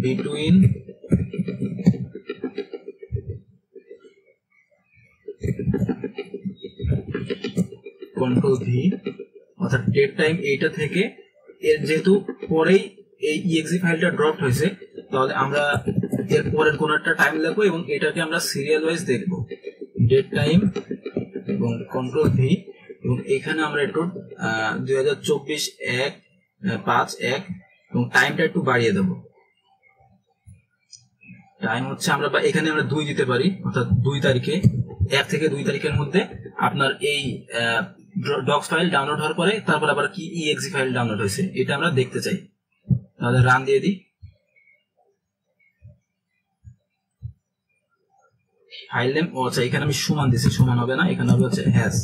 Speaker 1: between control V, অর্থাৎ ডেট টাইম এইটা থেকে, এর যেহেতু পরেই এই exe ফাইলটা ড্রপ হয়েছে, তাহলে আমরা এর পরের কোন একটা টাইম লিখবো এবং এটাকে আমরা সিরিয়াল ওয়াইজ দেখবো, ডেট টাইম এবং কন্ট্রোল ভি, এবং এখানে আমরা একটু 2024-1-5-1 এবং টাইমটা একটু বাড়িয়ে দেবো। টাইম হচ্ছে আমরা এখানে আমরা 2 দিতে পারি, অর্থাৎ 2 তারিখে, 1 থেকে 2 তারিখের মধ্যে আপনার এই ডক্স ফাইল ডাউনলোড হওয়ার পরে তারপর আবার কি exe ফাইল ডাউনলোড হয়েছে এটা আমরা দেখতে চাই। তাহলে রান দিয়ে দিই। ফাইল নেম, ও আচ্ছা এখানে আমি সমান দিছি, সমান হবে না, এখানে হবে হচ্ছে হ্যাজ।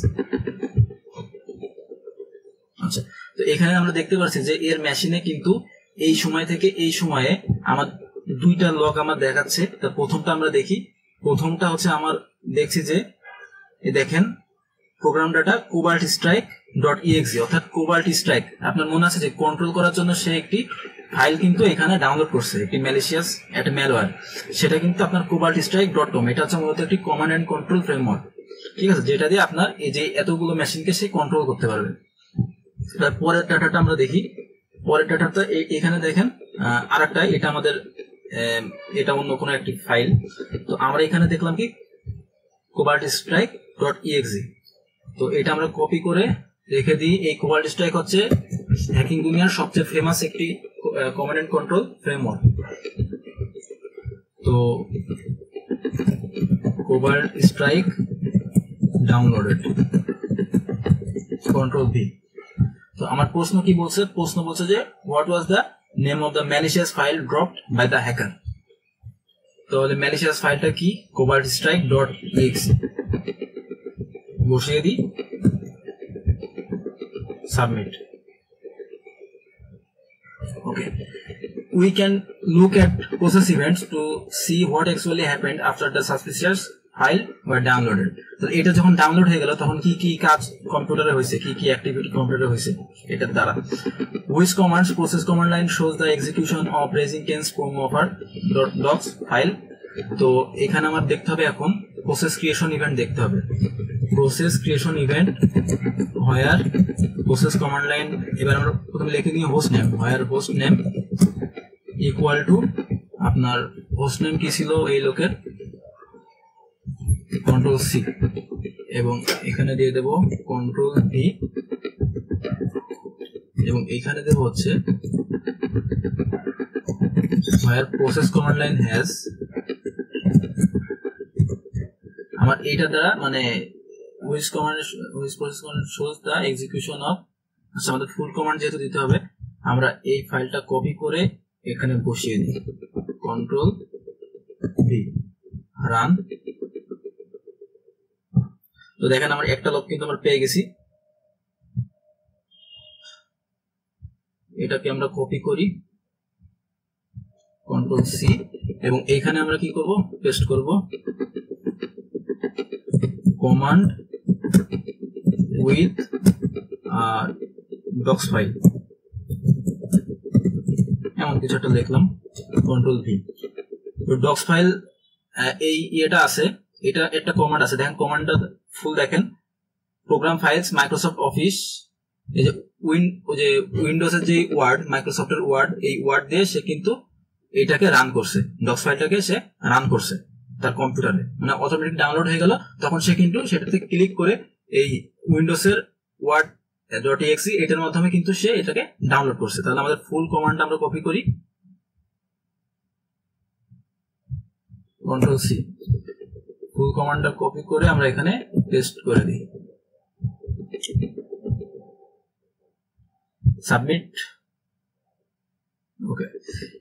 Speaker 1: আচ্ছা, তো এখানে আমরা দেখতে পাচ্ছি যে এর মেশিনে কিন্তু এই সময় থেকে এই সময়ে আমার দুইটা লগ আমার দেখাচ্ছে। তো প্রথমটা আমরা দেখি, প্রথমটা হচ্ছে আমার দেখছি যে দেখেন program data Cobalt Strike dot EXE, অর্থাৎ কোবাল্ট স্ট্রাইক। আপনার মনে আছে যে কন্ট্রোল করার জন্য সে একটি ফাইল কিন্তু এখানে ডাউনলোড করছে, একটি ম্যালিশিয়াস একটা ম্যালওয়্যার, সেটা কিন্তু আপনার কোবাল্ট স্ট্রাইক ডট কম। এটা হচ্ছে মূলত একটি কমান্ড এন্ড কন্ট্রোল ফ্রেমওয়ার্ক, ঠিক আছে, যেটা দিয়ে আপনার এই যে এতগুলো মেশিনকে সে কন্ট্রোল করতে পারবে। পরের ডাটাটা আমরা দেখি, পরের ডাটাটা এখানে দেখেন আর একটা, এটা আমাদের এটা অন্য কোনো একটি ফাইল। তো আমরা এখানে দেখলাম কি কোবাল্ট স্ট্রাইক ডট ইএক্সি, তো এটা আমরা কপি করে রেখে দিই। এই কোবাল্ট স্ট্রাইক হচ্ছে হ্যাকিং দুনিয়ার সবচেয়ে ফেমাস একটি কমান্ড এন্ড কন্ট্রোল ফ্রেমওয়ার্ক। তো Cobalt Strike downloaded, control V. তো আমার প্রশ্ন কি বলছে, প্রশ্ন বলছে যে what was the name of the malicious file dropped by the hacker. তাহলে ম্যালিশিয়াস ফাইলটা কি, কোবাল্ট স্ট্রাইক ডট ইএক্সি, বসিয়ে দিই, submit. Okay, we can look at process events to see what actually happened after the suspicious file were downloaded. তো এটা যখন ডাউনলোড হয়ে গেল তখন কি কি কাজ কম্পিউটারে হয়েছে, কি কি অ্যাক্টিভিটি কম্পিউটারে হয়েছে এটার দ্বারা। which commands process command line shows the execution of raising canes from offer docs file। তো এখানে আমার দেখতে হবে এখন প্রসেস ক্রিয়েশন ইভেন্ট দেখতে হবে, প্রসেস ক্রিয়েশন ইভেন্ট হোয়ার প্রসেস কমান্ড লাইন। এবার আমরা প্রথমে লিখে নিই host name, where host name equal to আপনার হোস্ট নেম কি ছিল এই লোকের, কন্ট্রোল সি, এবং এখানে দিয়ে দেব কন্ট্রোল ভি, এবং এখানে দেব হচ্ছে হোয়ার প্রসেস কমান্ড লাইন হ্যাজ। আমার এইটা দ্বারা মানে which process command shows the execution of, আচ্ছা আমাদের ফুল কমান্ড যেহেতু দিতে হবে, আমরা এই ফাইলটা কপি করে এখানে বসিয়ে দিই, কন্ট্রোল ভি, রান। তো দেখেন আমার একটা লগ কিন্তু আমরা পেয়ে গেছি। এটাকে আমরা কপি করি, কন্ট্রোল সি, এবং এইখানে আমরা কি করব, পেস্ট করব কমান্ড উইথ ডক্স ফাইল, এমন কিছু একটা লিখলাম, কন্ট্রোল ভি। ডক্স ফাইল এই এটা আছে, এটা একটা কমান্ড আছে, দেখেন কমান্ডটা ফুল দেখেন, প্রোগ্রাম ফাইলস মাইক্রোসফট অফিস, এই যে উইন্ডোজের যে ওয়ার্ড, মাইক্রোসফটের ওয়ার্ড, এই ওয়ার্ড দিয়ে সে কিন্তু এটাকে রান করছে, ডক্স ফাইলটাকে সে রান করছে তার কম্পিউটারে, মানে অটোমেটিক ডাউনলোড হয়ে গেল। তখন সে কিন্তু সেটাতে ক্লিক করে এই উইন্ডোজের ওয়ার্ড ডট এক্সি এটার মাধ্যমে কিন্তু সে এটাকে ডাউনলোড করছে। তাহলে আমাদের ফুল কমান্ডটা আমরা কপি করি, কন্ট্রোল সি, ফুল কমান্ডটা কপি করে আমরা এখানে পেস্ট করে দিই, submit. Okay,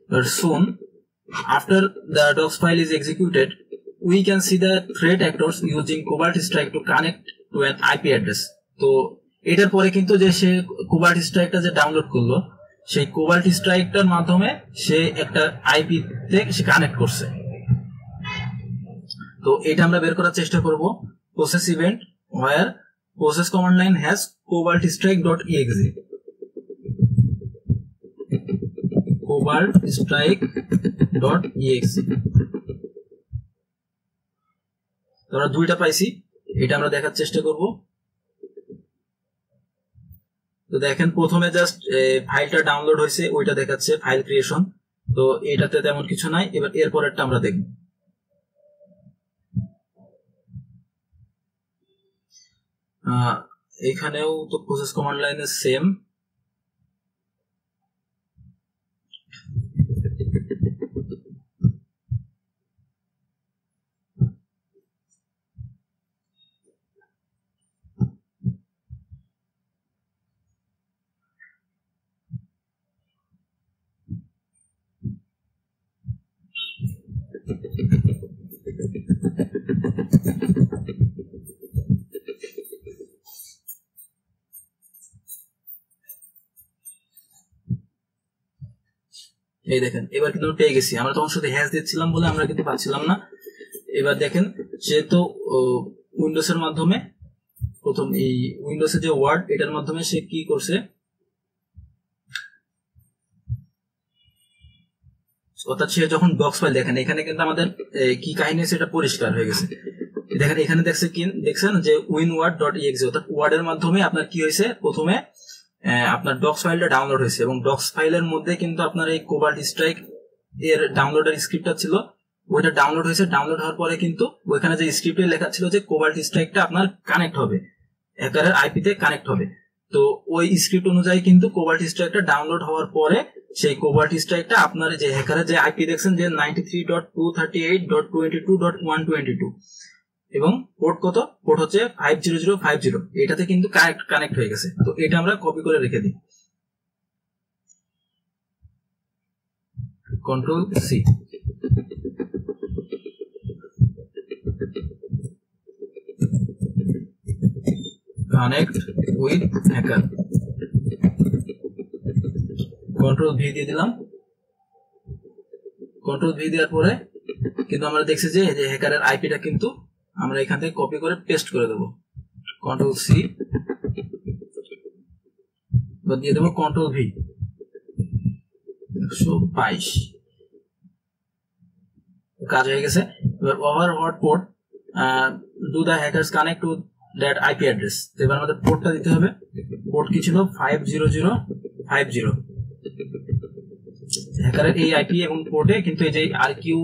Speaker 1: but soon after the docs file is executed, we can see the threat actors using Cobalt Strike to connect to an IP address. তো এটার পরে কিন্তু যে সে কোবাল্ট স্ট্রাইকটা যে ডাউনলোড করলো, সেই কোবাল্ট স্ট্রাইকটার মাধ্যমে সে একটা আইপি তে সে কানেক্ট করছে। তো এটা আমরা বের করার চেষ্টা করব, process event where process command line has cobalt Strike dot exe, cobalt Strike dot exe. আমরা দুইটা পাইছি, এটা আমরা দেখার চেষ্টা করব। তো দেখেন প্রথমে জাস্ট ফাইলটা ডাউনলোড হয়েছে ওইটা দেখাচ্ছে, ফাইল ক্রিয়েশন, তো এটাতে তেমন কিছু নাই। এবার এরপরেরটা আমরা দেখব। এখানেও তো প্রসেস কমান্ড লাইনের সেম, এই দেখেন এবার কিন্তু পেয়ে গেছি। আমরা তখন শুধু হ্যাশ দিচ্ছিলাম বলে আমরা কিন্তু পাচ্ছিলাম না। এবার দেখেন সে তো উইন্ডোজ এর মাধ্যমে প্রথম এই উইন্ডোজের যে ওয়ার্ড এটার মাধ্যমে সে কি করছে, অর্থাৎ সে যখন ডক্স ফাইল দেখেন এখানে কিন্তু আমাদের কি কাহিনী সেটা পরিষ্কার হয়ে গেছে। দেখেন এখানে দেখছেন যে winword.exe অর্থাৎ ওয়ার্ডের মাধ্যমে আপনার কি হয়েছে, প্রথমে আপনার ডক্স ফাইলটা ডাউনলোড হয়েছে এবং ডক্স ফাইলের মধ্যে কিন্তু আপনার এই কোবাল্ট স্ট্রাইক এর ডাউনলোডের স্ক্রিপ্টটা ছিল, ওইটা ডাউনলোড হয়েছে। ডাউনলোড হওয়ার পরে কিন্তু ওইখানে যে স্ক্রিপ্টে লেখা ছিল যে কোবাল্ট স্ট্রাইকটা আপনার কানেক্ট হবে, হ্যাকারের আইপিতে কানেক্ট হবে। তো ওই স্ক্রিপ্ট অনুযায়ী কিন্তু কোবাল্ট স্ট্রাইকটা ডাউনলোড হওয়ার পরে সেই কোবাল্ট স্ট্রাইকটা আপনার যে হ্যাকারের যে আইপি দেখছেন যে 93.238.22.122 এবং পোর্ট কত, পোর্ট হচ্ছে 50050, এটাতে কিন্তু কানেক্ট হয়ে গেছে। তো এটা আমরা কপি করে রেখে দিই, control C. Connect with hacker, control V দিয়ে দিলাম। কন্ট্রোল ভি দেওয়ার পরে কিন্তু আমরা দেখছি যে হ্যাকারের আইপিটা কিন্তু আমরা এখান থেকে কপি করে পেস্ট করে দেবো, কন্ট্রোল সি দিয়ে দেবো কন্ট্রোল ভি 122, কাজ হয়ে গেছে। এবার over what port do the hackers connect to that IP address. তো এবার আমাদের পোর্টটা দিতে হবে, পোর্ট কি ছিল 50050। হ্যাকারের এই আইপি এবং পোর্টে কিন্তু এই যে আরকিউ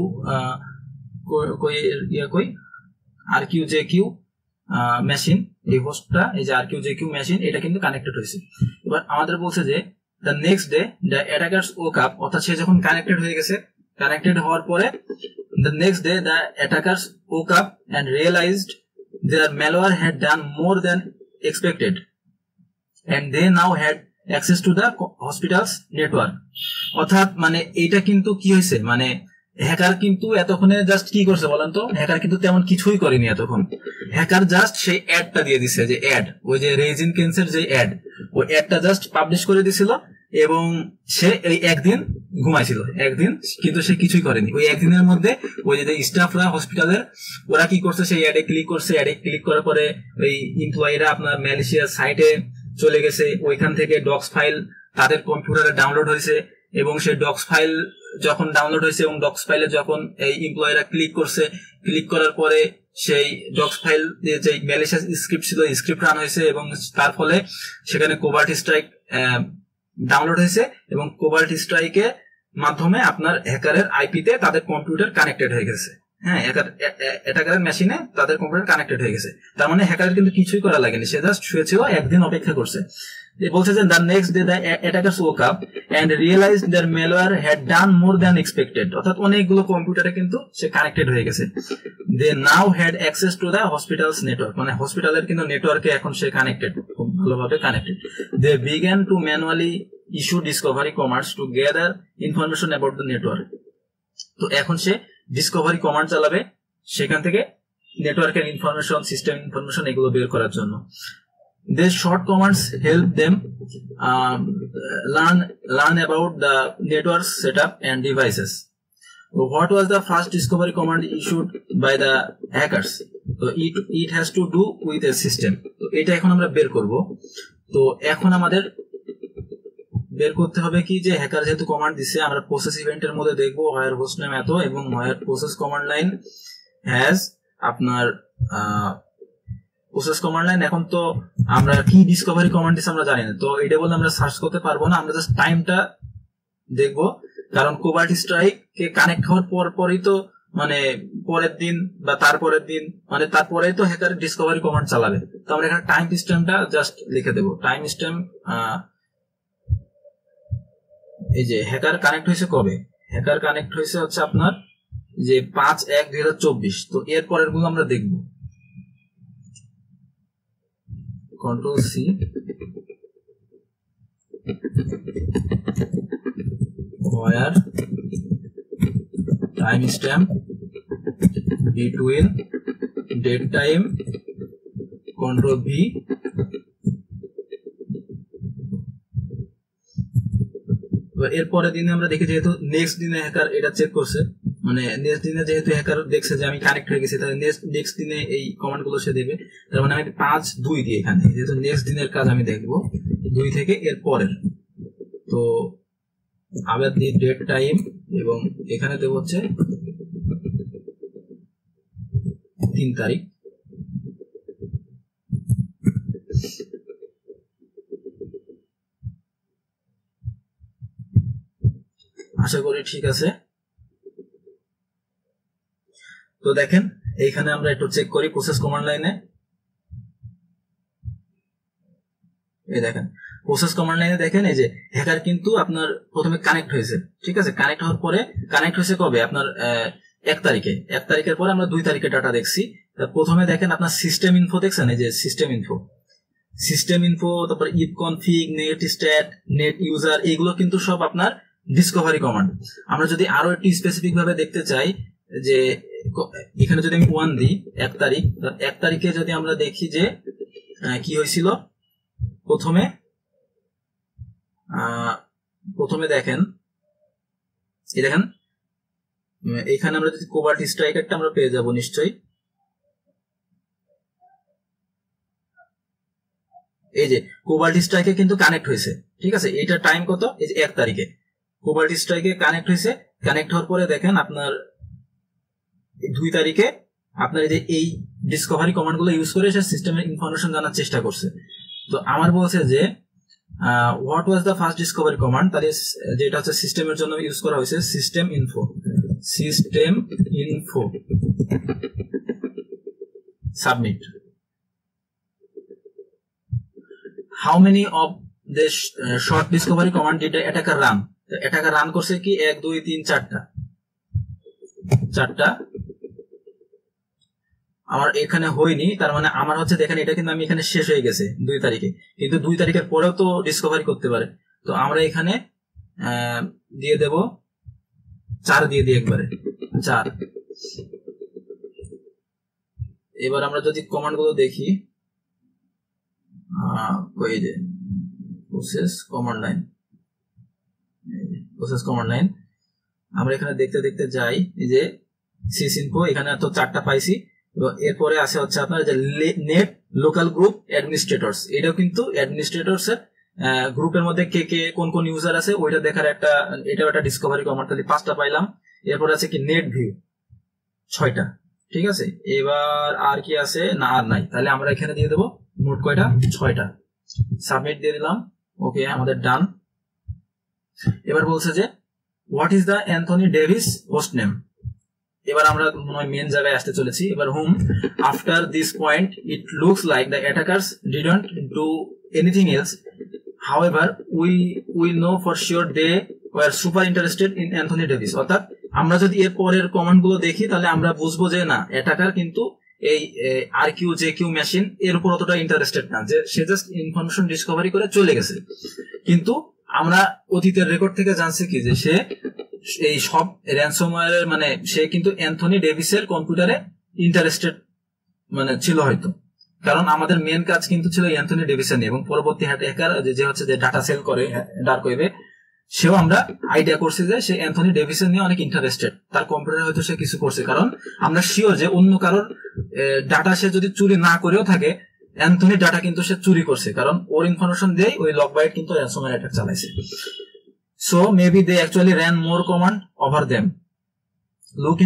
Speaker 1: আরকিউজেকিউ মেশিন, এই হোস্টটা এই যে আরকিউজেকিউ মেশিন এটা কিন্তু কানেক্টেড হয়েছে। এবার আমাদের বলছে যে the next day the attackers woke up, অর্থাৎ সে যখন কানেক্টেড হয়ে গেছে, কানেক্টেড হওয়ার পরে the next day the attackers woke up and realized their malware had done more than expected and they now had access to the hospital's network। অর্থাৎ মানে এইটা কিন্তু কি হয়েছে, মানে হ্যাকার কিন্তু এতক্ষণে জাস্ট কি করছে বলেন তো, হ্যাকার কিন্তু তেমন কিছুই করেনি এতক্ষণ। হ্যাকার জাস্ট সেই অ্যাডটা দিয়ে দিছে, যে অ্যাড, ওই যে রেজিন কেন্সের যে অ্যাড, ওই অ্যাডটা জাস্ট পাবলিশ করে দিছিল এবং সে এই একদিন ঘুমাইছিল, একদিন কিন্তু সে কিছুই করেনি। ওই একদিনের মধ্যে ওই যে স্টাফরা হসপিটালের ওরা কি করছে, সেই অ্যাডে ক্লিক করছে, অ্যাডে ক্লিক করার পরে ওই এমপ্লয়িরা আপনার ম্যালেশিয়ার সাইটে চলে গেছে, ওইখান থেকে ডক্স ফাইল তাদের কম্পিউটারে ডাউনলোড হয়েছে এবং সেই ডক্স ফাইল যখন ডাউনলোড হয়েছে এবং ডক্স ফাইলে যখন এই এমপ্লয়িরা ক্লিক করছে, ক্লিক করার পরে সেই ডক্স ফাইল যে ম্যালিশিয়াস স্ক্রিপ্ট ছিল স্ক্রিপ্ট রান হয়েছে এবং তার ফলে সেখানে কোবাল্ট স্ট্রাইক ডাউনলোড হয়েছে এবং কোবাল্ট স্ট্রাইকের মাধ্যমে আপনার হ্যাকারের আইপিতে তাদের কম্পিউটার কানেক্টেড হয়ে গেছে। হ্যাঁ, অ্যাটাকারের মেশিনে তাদের কম্পিউটার কানেক্টেড হয়ে গেছে। তার মানে হ্যাকারের কিন্তু কিছুই করা লাগেনি, সে জাস্ট শুয়েছিল, একদিন অপেক্ষা করছে। বলছে যে the next day the attackers woke up and realized their malware had done more than expected, অর্থাৎ অনেকগুলো কম্পিউটারে কিন্তু সে কানেক্টেড হয়ে গেছে। they now had access to the hospital's network, মানে হসপিটালের কিন্তু নেটওয়ার্কে এখন সে কানেক্টেড, খুব ভালোভাবে connected. they began to manually issue discovery commands to gather information about the network। তো এখন সে ডিসকভারি কমান্ড চালাবে সেখান থেকে নেটওয়ার্কের ইনফরমেশন, সিস্টেম ইনফরমেশন এগুলো বের করার জন্য। These short commands help them learn about the network setup and devices. So what was the first discovery command issued by the hackers? So it has to do with a system. তো এটা এখন আমরা বের করব। তো এখন আমাদের বের করতে হবে কি, যে হ্যাকার যেহেতু কমান্ড দিচ্ছে, আমরা প্রসেস ইভেন্টের মধ্যে দেখবো হোয়ার হোস্ট নেম এত এবং হোয়ার প্রসেস কমান্ড লাইন হ্যাজ আপনার প্রসেস কমান্ড লাইন। এখন তো আমরা কি ডিসকভারি কমান্ড দিচ্ছে আমরা জানি না, তো এটা বলে আমরা সার্চ করতে পারবো না, আমরা জাস্ট টাইমটা দেখবো। কারণ কোবাল্ট স্ট্রাইক কে কানেক্ট হওয়ার পরই তো মানে পরের দিন বা তারপরের দিন, মানে তারপরেই তো হ্যাকার ডিসকভারি কমান্ড চালাবে। তো আমরা এখানে টাইম স্ট্যাম্পটা জাস্ট লিখে দেবো, টাইম স্ট্যাম্প। এই যে হ্যাকার কানেক্ট হয়েছে কবে, হ্যাকার কানেক্ট হয়েছে হচ্ছে আপনার যে 5/1/2024। তো এর পরের গুলো আমরা দেখবো, control C, where time stamp between date time control V, এরপরের দিনে আমরা দেখি যেহেতু নেক্সট দিনে হ্যাকার এটা চেক করছে, মানে নেক্সট দিনে যেহেতু হ্যাকার দেখছে যে আমি কানেক্ট হয়ে গেছি, তাহলে নেক্সট দিনে এই কমান্ড গুলো সে দেবে। তার মানে আমি 5-2 দিই এখানে, যেহেতু নেক্সট দিনের কাজ আমি দেখবো 2 থেকে এর পরের। তো আবার দিই ডেট টাইম এবং এখানে দেবো হচ্ছে 3 তারিখ। আশা করি ঠিক আছে। তো দেখেন এইখানে আমরা একটু চেক করি প্রসেস কমান্ড লাইনে। এই দেখেন প্রসেস কমান্ড লাইনে দেখেন এই যে হ্যাকার কিন্তু আপনার প্রথমে কানেক্ট হয়েছে, ঠিক আছে। কানেক্ট হওয়ার পরে কানেক্ট হয়েছে কবে? আপনার 1 তারিখে। 1 তারিখের পরে আমরা 2 তারিখে ডাটা দেখছি। প্রথমে দেখেন আপনার সিস্টেম ইনফো দেখছেন, এই যে সিস্টেম ইনফো, তারপর ipconfig, netstat, net user, এগুলো কিন্তু সব আপনার ডিসকভারি কমান্ড। আমরা যদি আরো একটু স্পেসিফিক ভাবে দেখতে চাই, যে এখানে যদি আমি 1 দিই 1 তারিখ, 1 তারিখে যদি আমরা দেখি যে কি হয়েছিল, প্রথমে দেখেন এই দেখেন এখানে আমরা যদি কোবাল্ট স্ট্রাইকারটা আমরা পেয়ে যাব নিশ্চয়ই। এই যে কোবাল্ট স্ট্রাইকে কিন্তু কানেক্ট হয়েছে, ঠিক আছে। এইটা টাইম কত? এই যে 1 তারিখে কোবাল্ট স্ট্রাইকে কানেক্ট হয়েছে। কানেক্ট হওয়ার পরে দেখেন আপনার 2 তারিখে আপনার এই যে এই ডিসকভারি কমান্ড গুলো ইউজ করে সে সিস্টেমের ইনফরমেশন জানার চেষ্টা করছে। তো আমার বলছে যে what was the first Discovery command, তাহলে যেটা হচ্ছে সিস্টেমের জন্য ইউজ করা হয়েছে system info submit. How many of the short Discovery command did the attacker run? Attacker run করছে কি 1 2 3 4টা। আমার এখানে হয়নি, তার মানে আমার হচ্ছে দেখেন এটা কিন্তু আমি এখানে শেষ হয়ে গেছে 2 তারিখে, কিন্তু 2 তারিখের পরেও তো ডিসকভারি করতে পারে। তো আমরা এখানে দিয়ে দেব 4 দিয়ে দিই একবারে 4। এবার আমরা যদি কমান্ড গুলো দেখি, ওই যে প্রসেস কমান্ড লাইন আমরা এখানে দেখতে দেখতে যাই, এই যে সিসইনফো এখানে তো 4টা পাইছি। এরপরে আছে হচ্ছে আপনার যে নেট লোকাল গ্রুপ অ্যাডমিনিস্ট্রেটরস, এটাও কিন্তু অ্যাডমিনিস্ট্রেটরস এর গ্রুপের মধ্যে কে কে কোন কোন ইউজার আছে ওইটা দেখার এটাও একটা ডিসকভারি কমান্ড। তাহলে 5টা পাইলাম। এরপর আছে কি নেট ভিউ 6টা, ঠিক আছে। এবার আর কি আছে? না আর নাই, তাহলে আমরা এখানে দিয়ে দেবো মোট কয়টা? 6টা। সাবমিট দিয়ে দিলাম, ওকে আমাদের ডান। এবার বলছে যে what is the Anthony Davis host name. এবার আমরা মেন জায়গায় আসতে চলেছি। এবার hmm after this point it looks like the attackers didn't do anything else, however we know for sure they were super interested in Anthony Davis. অর্থাৎ আমরা যদি এর পরের কমান্ড গুলো দেখি তাহলে আমরা বুঝবো যে না, অ্যাটাকার কিন্তু এই RQ-JQ মেশিন এর উপর অতটা ইন্টারেস্টেড না, যে সে জাস্ট ইনফরমেশন ডিসকভারি করে চলে গেছে। কিন্তু আমরা অতীতের রেকর্ড থেকে জানছি কি যে সে এই সব র্যানসমওয়্যারের মানে সে কিন্তু অ্যান্থনি ডেভিসের কম্পিউটারে ইন্টারেস্টেড মানে ছিল হয়তো, কারণ আমাদের মেন কাজ কিন্তু ছিল অ্যান্থনি ডেভিসের নিয়ে। এবং পরবর্তী হ্যাকার যে হচ্ছে যে ডাটা সেল করে ডার্ক ওয়েবে, সেও আমরা আইডিয়া করছি যে সে অ্যান্থনি ডেভিসের নিয়ে অনেক ইন্টারেস্টেড, তার কম্পিউটারে হয়তো সে কিছু করছে। কারণ আমরা শিওর যে অন্য কারোর ডাটা সে যদি চুরি না করেও থাকে, অ্যান্থনির ডাটা কিন্তু সে চুরি করছে, কারণ ওর ইনফরমেশন দিয়ে ওই লকবাইট কিন্তু র্যানসমওয়্যার অ্যাটাক চালাইছে। So maybe they actually ran more command over them. Look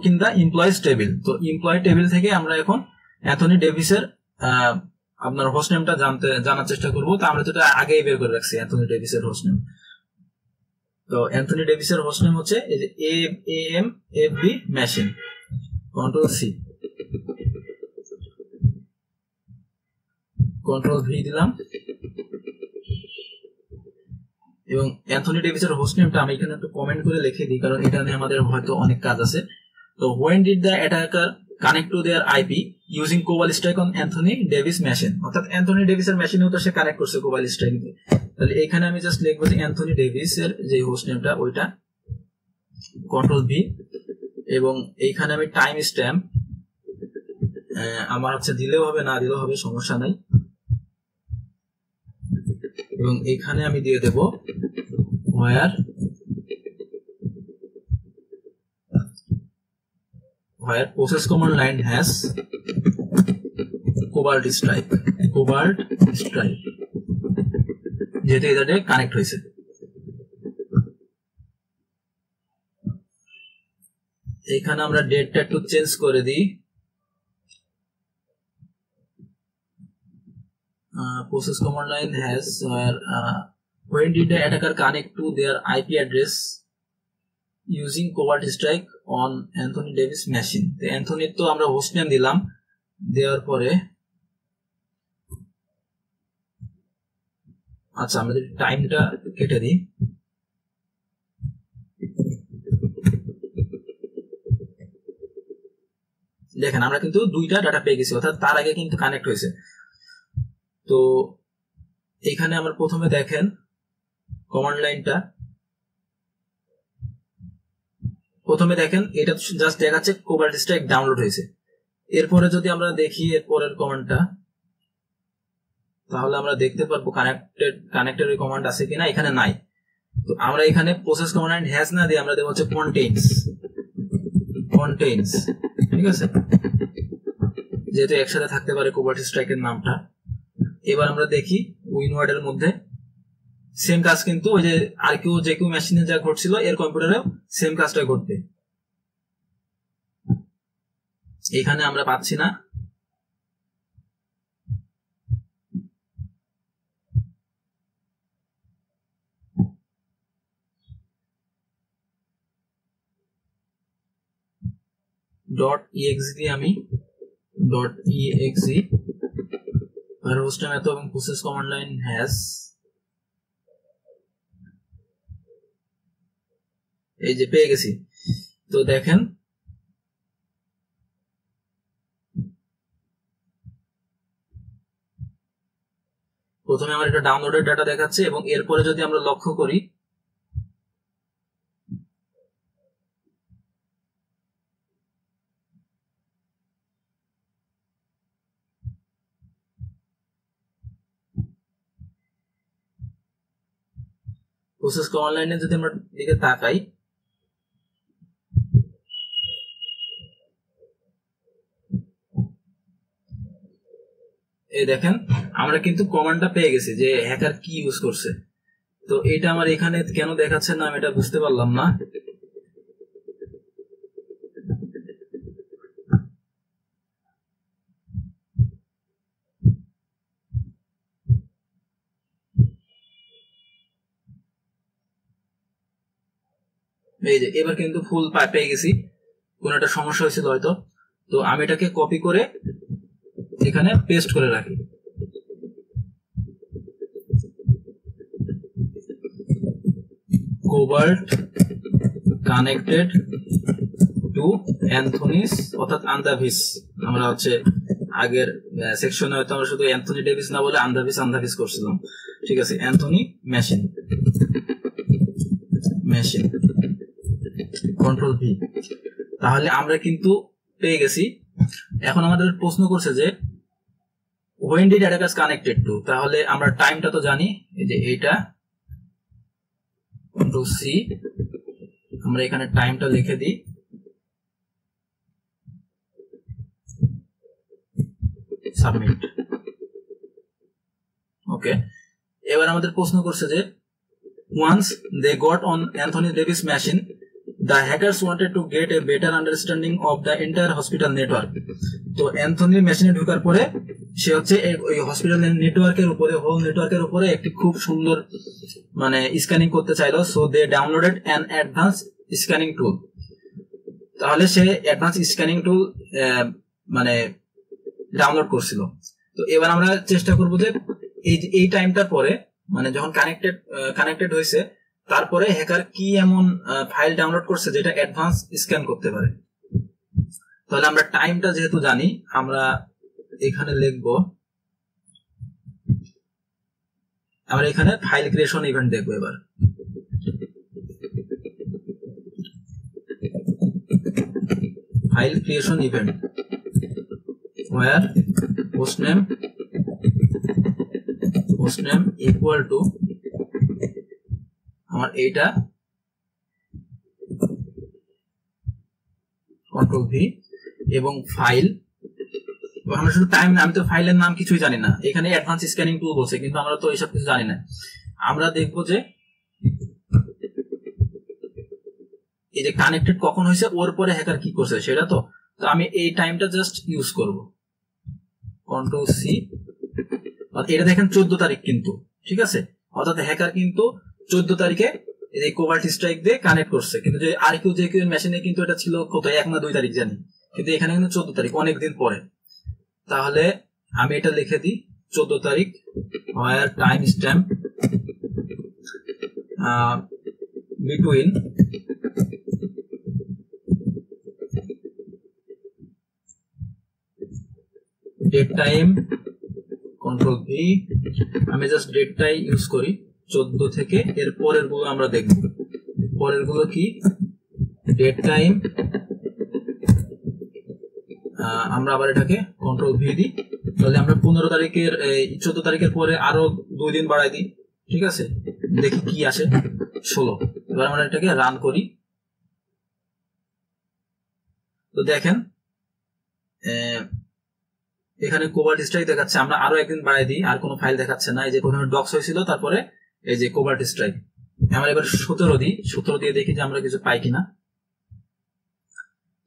Speaker 1: in the employees table. তো এমপ্লয়ি টেবিল থেকে আমরা এখন অ্যান্থনি ডেভিসের আপনার হোস্ট নেমটা জানার চেষ্টা করব। তো আমরা যেটা আগেই বের করে রাখছি অ্যান্থনি ডেভিসের হোস্ট নেম। তো অ্যান্থনি ডেভিসের হোস্ট নেম হচ্ছে এই যে AMFB মেশিন। Ctrl+C, Ctrl+V দিলাম। এবং অ্যান্থনি ডেভিসের হোস্ট নেমটা আমি এখানে একটু কমেন্ট করে লিখে দিই, কারণ এটা নিয়ে আমাদের হয়তো অনেক কাজ আছে। তো when did the attacker connect to their IP using Cobalt Strike on Anthony Davis machine? অর্থাৎ অ্যান্থনি ডেভিসের মেশিনেও তো সে কানেক্ট করছে Cobalt Strike দিয়ে। তাহলে এখানে আমি জাস্ট লিখবো যে অ্যান্থনি ডেভিসের যে হোস্ট নেমটা ওইটা, Ctrl+V, এবং এইখানে আমি টাইম স্ট্যাম্প আমার হচ্ছে দিলেও হবে না দিলেও হবে, সমস্যা নাই। এবং এখানে আমি দিয়ে দেব where process command line has cobalt stripe যেহেতু এটাতে কানেক্ট হয়েছে। এখানে আমরা ডেটটা একটু চেঞ্জ করে দিই। process command line has when did the attacker connect to their IP address using cobalt strike on Anthony Davis machine। তো অ্যান্থনি তো আমরা হোস্ট নেম দিলাম, দেওয়ার পরে আচ্ছা আমরা যদি টাইমটা কেটে দিই, দেখেন আমরা কিন্তু দুইটা ডাটা পেয়ে গেছি, অর্থাৎ তার আগে কিন্তু কানেক্ট হয়েছে। তো এখানে আমরা প্রথমে দেখেন কমান্ড লাইনটা, প্রথমে দেখেন এটা জাস্ট দেখাচ্ছে কোবাল্ট স্ট্রাইক ডাউনলোড হয়েছে। এরপরে যদি আমরা দেখি এরপরের কমান্ডটা, তাহলে আমরা দেখতে পারবো কানেক্টেড কমান্ড আছে কিনা, এখানে নাই। তো আমরা এখানে প্রসেস কমান্ড হ্যাজ না দিয়ে আমরা দেব হচ্ছে কন্টেইনস, ঠিক আছে, যেহেতু একসাথে থাকতে পারে কোবাল্ট স্ট্রাইকের নামটা। এবার আমরা দেখি উইনওয়ার্ড এর মধ্যে সেম কাজ কিন্তু ওই যে আর কেউ যে কেউ মেশিনে যা ঘটছিল এর কম্পিউটারেও সেম কাজটা ঘটবে। এখানে আমরা পাচ্ছি না, .exe দিয়ে আমি .exe আর হোস্ট নেম এত এবং প্রসেস কমান্ড লাইন হ্যাজ, এই যে পেয়ে গেছি। তো দেখেন প্রথমে আমার এটা ডাউনলোডের ডাটা দেখাচ্ছে এবং এরপরে যদি আমরা লক্ষ্য করি প্রসেস কমান্ড লাইনে যদি আমরা দিকে তাকাই, এই দেখেন আমরা কিন্তু কমান্ডটা পেয়ে গেছি যে হ্যাকার কি ইউজ করছে। তো এটা আমার এখানে কেন দেখাচ্ছে না আমি এটা বুঝতে পারলাম না। এই যে এবার কিন্তু ফুল পেয়ে গেছি, কোন একটা সমস্যা হয়েছিল হয়তো। তো আমি এটাকে কপি করে এখানে পেস্ট করে রাখি। কোবাল্ট কানেক্টেড টু অ্যান্থনিস অর্থাৎ আন্দাভিস, আমরা হচ্ছে আগের সেকশনে হয়তো আমরা শুধু অ্যান্থনি ডেভিস না বলে আন্দাভিস করছিলাম, ঠিক আছে। অ্যান্থনি মেশিন কন্ট্রোল ভি, তাহলে আমরা কিন্তু পেয়ে গেছি। এখন আমাদের প্রশ্ন করছে যে when did attackers connected to, তাহলে আমরা টাইমটা তো জানি, এই যে এইটা কন্ট্রোল সি, আমরা এখানে টাইমটা লিখে দিই, সাবমিট, ওকে। এবার আমাদের প্রশ্ন করছে যে once they got on Anthony Davis machine the hackers wanted to get a better understanding of the entire hospital network। তো অ্যান্থনির মেশিনে ঢোকার পরে সে হচ্ছে ওই হসপিটাল নেটওয়ার্কের উপরে, হোল নেটওয়ার্কের উপরে একটি খুব সুন্দর মানে স্ক্যানিং করতে চাইলো। So they downloaded an advance scanning tool, তাহলে সে অ্যাডভান্স স্ক্যানিং টুল মানে ডাউনলোড করছিল। তো এবার আমরা চেষ্টা করবো যে এই টাইমটার পরে মানে যখন কানেক্টেড হয়েছে তারপরে হ্যাকার কি এমন ফাইল ডাউনলোড করছে যেটা অ্যাডভান্স স্ক্যান করতে পারে। তাহলে আমরা টাইমটা যেহেতু জানি আমরা এখানে লিখব, আমরা এখানে ফাইল ক্রিয়েশন ইভেন্ট দেখবো। এবার file creation event, where hostname equal to আমার এইটা কন্ট্রোল ভি এবং ফাইল, আমরা শুধু টাইম, আমি তো ফাইলের নাম কিছুই জানি না, এখানে অ্যাডভান্স স্ক্যানিং টুল বলছে কিন্তু আমরা তো এইসব কিছু জানি না। আমরা দেখবো যে এই যে কানেক্টেড কখন হয়েছে, ওর পরে হ্যাকার কি করছে সেটা। তো আমি এই টাইমটা জাস্ট ইউজ করব, কন্ট্রোল সি। এটা দেখেন 14 তারিখ কিন্তু, ঠিক আছে, অর্থাৎ হ্যাকার কিন্তু 14 তারিখে এই কোবাল্ট স্ট্রাইক দিয়ে কানেক্ট করছে, কিন্তু যে আরকিউ জেকিউ মেশিনে কিন্তু এটা ছিল কত 1 না 2 তারিখ জানি, কিন্তু এখানে কিন্তু 14 তারিখ, অনেকদিন পরে। তাহলে আমি এটা লিখে দিই 14 তারিখ where time stamp between date time, control V, আমি জাস্ট ডেটটাই ইউজ করি 14 থেকে, এর পরের গুলো আমরা দেখব। পরের গুলো কি, ডেট টাইম, আমরা আবার এটাকে কন্ট্রোল ভি দিই, তাহলে আমরা 15 তারিখের 14 তারিখের পরে আরো 2 দিন বাড়াই দিই, ঠিক আছে, দেখি কি আসে 16। এবার আমরা এটাকে রান করি। তো দেখেন এখানে কোবাল্ট স্ট্রাইক দেখাচ্ছে, আমরা আরো একদিন বাড়াই দিই, আর কোনো ফাইল দেখাচ্ছে না। এই যে প্রথমে ডক্স হয়েছিল, তারপরে এই যে কোবাল্ট স্ট্রাইক। আমরা এবার 17 দিই, 17 দিয়ে দেখি যে আমরা কিছু পাই কিনা।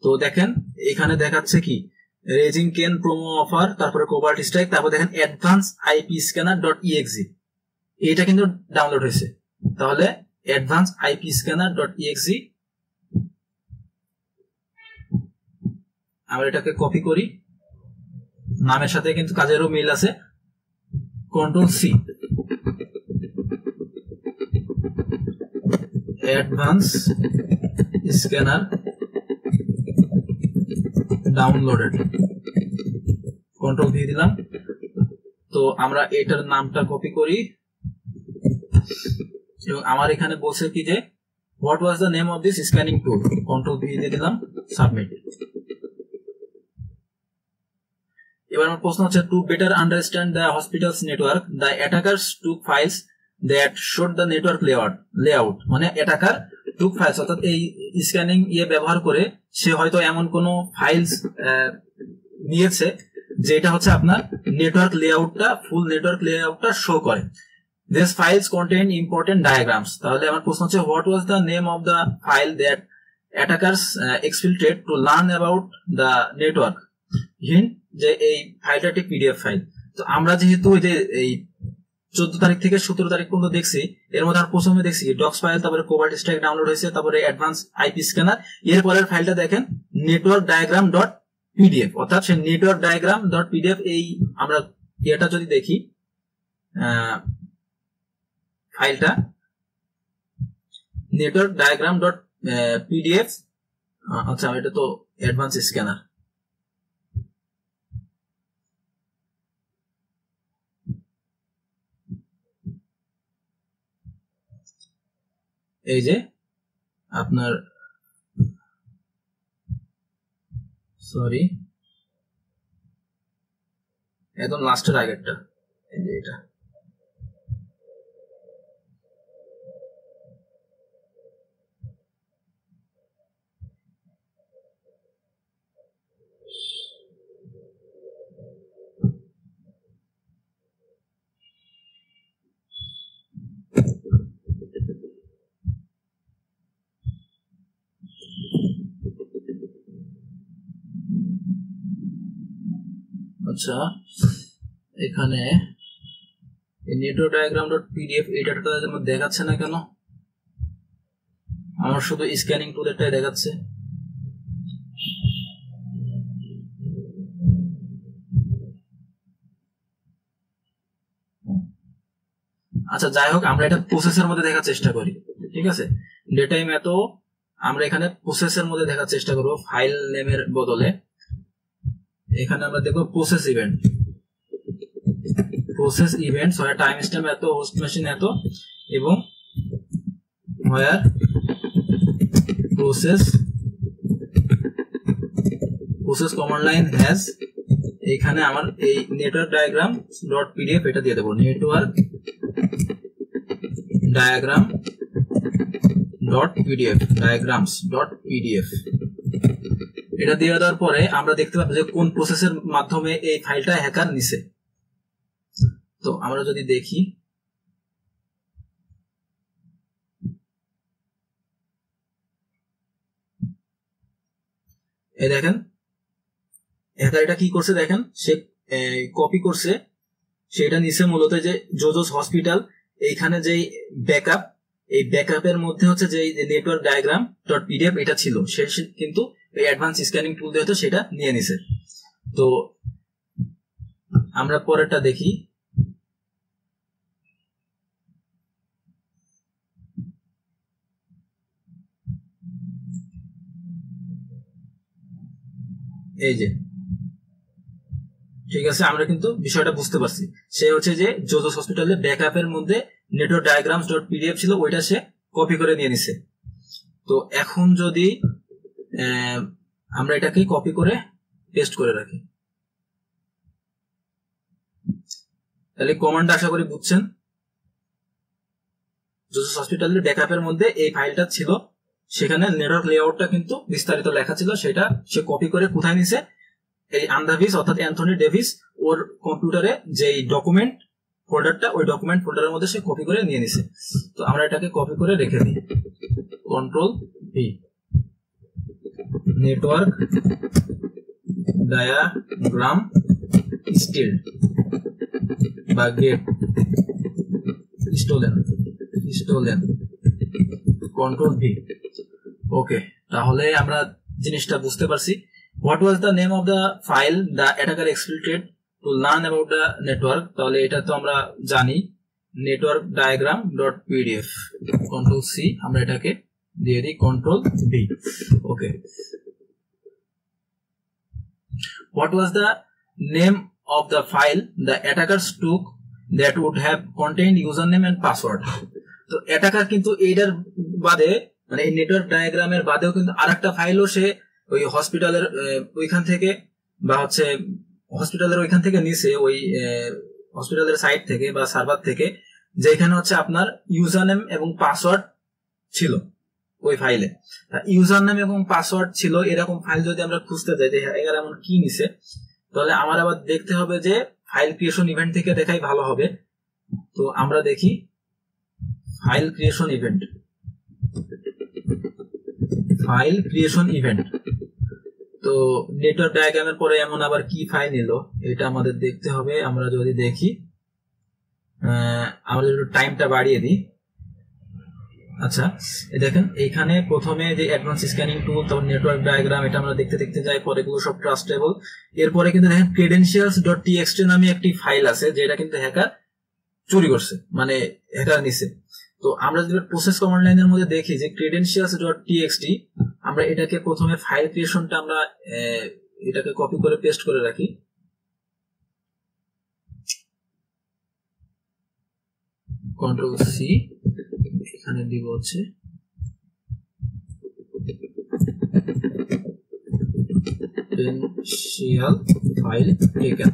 Speaker 1: তো দেখেন এখানে দেখাচ্ছে কি, রেজিং কেন প্রোমো অফার, তারপরে কোবাল্ট স্ট্রাইক, তারপর দেখেন advance IP scanner dot exe, এটা কিন্তু ডাউনলোড হয়েছে। তাহলে advance IP scanner dot exe, আমরা এটাকে কপি করি, নামের সাথে কিন্তু কাজেরও মিল আছে, control C, advance scanner downloaded, control V দিলাম। তো আমরা এটার নামটা কপি করি এবং আমার এখানে বলছে কি যে what was the name of this scanning tool, control V দিয়ে দিলাম, সাবমিট। এবার আমার প্রশ্ন হচ্ছে, to better understand the hospital's network the attackers took files that showed the network layout, মানে অ্যাটাকার টুক ফাইলস, অর্থাৎ এই স্ক্যানিং ব্যবহার করে সে হয়তো এমন কোন ফাইলস নিয়েছে যেটা হচ্ছে আপনার নেটওয়ার্ক লেআউটটা, ফুল নেটওয়ার্ক লেআউটটা শো করে। This files contain important diagrams. তাহলে আমার প্রশ্ন হচ্ছে, what was the name of the file that attackers exfiltrate to learn about the network. Hint, যে এই ফাইলটা একটি পিডিএফ ফাইল। তো আমরা যেহেতু এই 14 তারিখ থেকে 17 তারিখ পর্যন্ত দেখছি, এর মধ্যে আমরা প্রথমে দেখছি ডক্স ফাইল, তারপরে কোবাল্ট স্ট্রাইক ডাউনলোড হয়েছে, তারপরে অ্যাডভান্স আইপি স্ক্যানার, এরপরের ফাইলটা দেখেন নেটওয়ার্ক ডায়াগ্রাম ডট পিডিএফ, অর্থাৎ সে নেটওয়ার্ক ডায়াগ্রাম ডট পিডিএফ। এই আমরা এটা যদি দেখি ফাইলটা নেটওয়ার্ক ডায়াগ্রাম ডট পিডিএফ, আচ্ছা এটা তো অ্যাডভান্স স্ক্যানার, এই যে আপনার সরি একদম লাস্টের আগেরটা, এই যে এটা। আচ্ছা এখানে নেটওয়ার্ক ডায়াগ্রাম ডট পিডিএফ এই ডাটাটা আমার দেখাচ্ছে না কেন? আমার শুধু স্ক্যানিং টুলেরটাই দেখাচ্ছে। আচ্ছা যাই হোক, আমরা এটা প্রসেসের মধ্যে দেখার চেষ্টা করি, ঠিক আছে। ডেটা এত আমরা এখানে প্রসেসের মধ্যে দেখার চেষ্টা করব, ফাইল নেমের বদলে এখানে আমরা দেখব প্রসেস ইভেন্ট। প্রসেস ইভেন্টস হয় টাইম স্ট্যাম্প এত, হোস্ট মেশিন এত, এবং where process command line has এইখানে আমার এই নেটওয়ার্ক ডায়াগ্রাম ডট পিডিএফ এটা দিয়ে দেবো, network diagram dot PDF, diagrams dot PDF. এটা দিয়ে দেওয়ার পরে আমরা দেখতে পাবো যে কোন প্রসেসের মাধ্যমে এই ফাইলটা হ্যাকার নিছে। তো আমরা যদি দেখি, এই দেখেন হ্যাকার এটা কি করছে, দেখেন সে কপি করছে, সেটা নিচে মূলত যে জোজোস হসপিটাল, এইখানে যে ব্যাকআপ, এই ব্যাকআপের মধ্যে হচ্ছে যে নেটওয়ার্ক ডায়াগ্রাম ডট পিডিএফ এটা ছিল, সে কিন্তু এই অ্যাডভান্স স্ক্যানিং টুল দিয়ে সেটা নিয়ে নিছে। তো আমরা পরেরটা দেখি, এই যে ঠিক আছে, আমরা কিন্তু বিষয়টা বুঝতে পারছি। সে হচ্ছে যে জোজোস হসপিটালের ব্যাকআপের মধ্যে নেটওয়ার্ক ডায়াগ্রামস ডট পিডিএফ ছিল, ওইটা সে কপি করে নিয়ে নিছে। তো এখন যদি আমরা এটাকে কপি করে পেস্ট করে রাখি, তাহলে কমান্ড আশা করি বুঝছেন। জোজোস হসপিটালের ব্যাকআপের মধ্যে এই ফাইলটা ছিল, সেখানে নেটওয়ার্ক লেআউটটা কিন্তু বিস্তারিত লেখা ছিল, সেটা সে কপি করে কোথায় নিছে, এই আন্দাভিস অর্থাৎ অ্যান্থনি ডেভিস ওর কম্পিউটারে যে ডকুমেন্ট ফোল্ডারটা, ওই ডকুমেন্ট ফোল্ডারের মধ্যে সে কপি করে নিয়ে নিছে। তো আমরা এটাকে কপি করে রেখে দিই, control V, network diagram steal বা get stolen, control V. Okay, তাহলে আমরা জিনিসটা বুঝতে পারছি। What was the name of the file the attacker exploited to learn about the network? তাহলে এটা তো আমরা জানি, network diagram dot pdf, control C, আমরা এটাকে দিয়ে দিই control V। Okay, what was the name of the file the attackers took that would have contained username and password? তো অ্যাটাকার কিন্তু এইটার বাদে, মানে এই নেটওয়ার্ক ডায়াগ্রামের বাদেও কিন্তু আরেকটা ফাইলও সে ওই হসপিটালের ওইখান থেকে বা হচ্ছে হসপিটালের ওইখান থেকে নিছে, ওই হসপিটালের সাইট থেকে বা সার্ভার থেকে, যেখানে হচ্ছে আপনার ইউজার নেম এবং পাসওয়ার্ড ছিল ওই ফাইলে। ইউজার নেম এবং পাসওয়ার্ড ছিল এরকম ফাইল যদি আমরা খুঁজতে যাই যে হ্যাকার এমন কি নিছে, তাহলে আমার আবার দেখতে হবে যে ফাইল ক্রিয়েশন ইভেন্ট থেকে দেখাই ভালো হবে। তো আমরা দেখি file creation event, file creation event. তো নেটওয়ার্ক ডায়াগ্রামের পরে এমন আবার কি ফাইল নিল, এটা আমাদের দেখতে হবে। আমরা যদি দেখি, আমরা যদি টাইমটা বাড়িয়ে দিই, আচ্ছা দেখেন এইখানে প্রথমে যে অ্যাডভান্স স্ক্যানিং টুল, তারপর নেটওয়ার্ক ডায়াগ্রাম, এটা আমরা দেখতে দেখতে যাই, পরে এগুলো সব ট্রাস্টেবল। এরপরে কিন্তু দেখেন ক্রেডেনশিয়ালস ডট টিএক্সটি নামে একটি ফাইল আছে, যেটা কিন্তু হ্যাকার চুরি করছে, মানে হ্যাকার নিছে। তো আমরা যদি প্রসেস কমান্ড লাইনের মধ্যে দেখি যে ক্রেডেনশিয়ালস ডট টিএক্সটি, আমরা এটাকে প্রথমে ফাইল ক্রিয়েশনটা আমরা এটাকে কপি করে পেস্ট করে রাখি। কন্ট্রোল সি, এখানে দিব হচ্ছে credential file taken,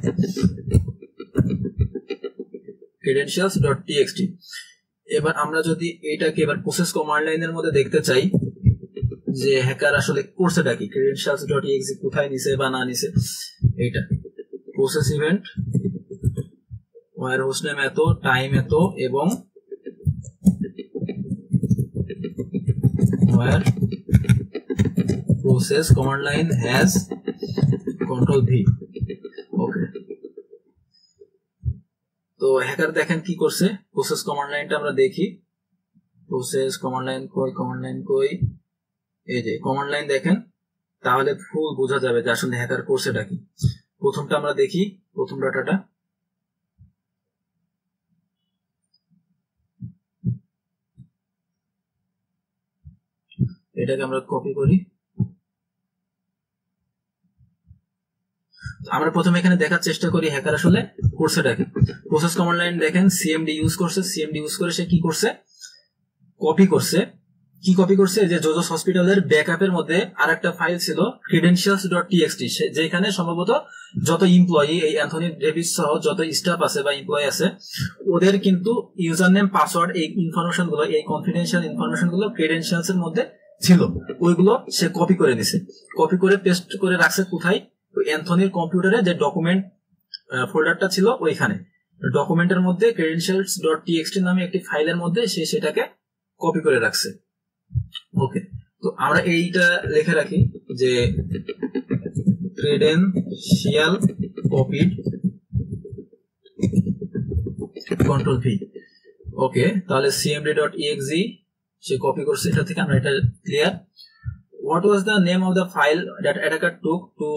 Speaker 1: credentials dot TXT. এবার আমরা যদি এটাকে এবার প্রসেস কমান্ড লাইনের মধ্যে দেখতে চাই যে হ্যাকার আসলে করছেটা কি, ক্রেডেনশিয়ালস ডট টিএক্সটি কোথায় নিছে বা না নিছে, এইটা process event where host name এত, টাইম এত, এবং where process command line has control V. Okay, তো হ্যাকার দেখেন কি করছে, প্রসেস কমান্ড লাইনটা আমরা দেখি, প্রসেস কমান্ড লাইন কই, কমান্ড লাইন কই, এই যে কমান্ড লাইন দেখেন, তাহলে ফুল বোঝা যাবে যে আসলে হ্যাকার করছেটা কি। প্রথমটা আমরা দেখি, প্রথম ডাটাটা, এটাকে আমরা কপি করি। আমরা প্রথমে এখানে দেখার চেষ্টা করি হ্যাকার আসলে করছেটা কি। প্রসেস কমান্ড লাইন দেখেন সিএমডি ইউজ করছে, সিএমডি ইউজ করে সে কি করছে, কপি করছে কি কপি করছে, যে জোজোস হসপিটালের ব্যাকআপের মধ্যে আরেকটা ফাইল ছিল credentials.txt, যেখানে সম্ভবত যত এমপ্লয়ি এই অ্যান্থনি ডেভিস সহ যত স্টাফ আছে বা এমপ্লয়ি আছে ওদের কিন্তু ইউজার নেম পাসওয়ার্ড এই ইনফরমেশন গুলো, এই কনফিডেন্সিয়াল ইনফরমেশন গুলো ক্রেডেনশিয়ালস এর মধ্যে ছিল, ওইগুলো সে কপি করে নিছে, কপি করে পেস্ট করে রাখছে কোথায়, অ্যান্থনির কম্পিউটারে যে ডকুমেন্ট ফোল্ডারটা ছিল ওইখানে ডকুমেন্টের মধ্যে credentials.txt নামে একটি ফাইলের মধ্যে সে সেটাকে কপি করে রাখছে। ওকে, তো আমরা এইটা লিখে রাখি যে credential copied, control V. Okay, তাহলে cmd.exe সে কপি করছে, এটা থেকে আমরা এটা clear. What was the name of the file that attacker took to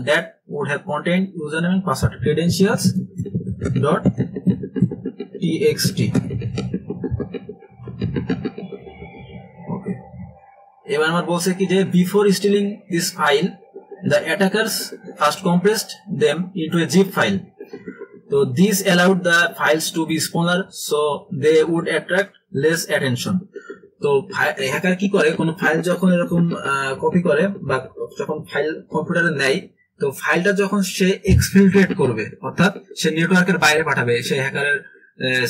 Speaker 1: that would have contained username and password? Credentials.txt. Okay. এবার আমার বলছে কি যে before stealing this file, the attackers first compressed them into a zip file. So this allowed the files to be smaller, so they would attract less attention. তো হ্যাকার কি করে, কোন ফাইল যখন এরকম কপি করে বা যখন ফাইল কম্পিউটারে নেয়, তো ফাইলটা যখন সে এক্সফিল্ট্রেট করবে, অর্থাৎ সে নেটওয়ার্কের বাইরে পাঠাবে, সে হ্যাকারের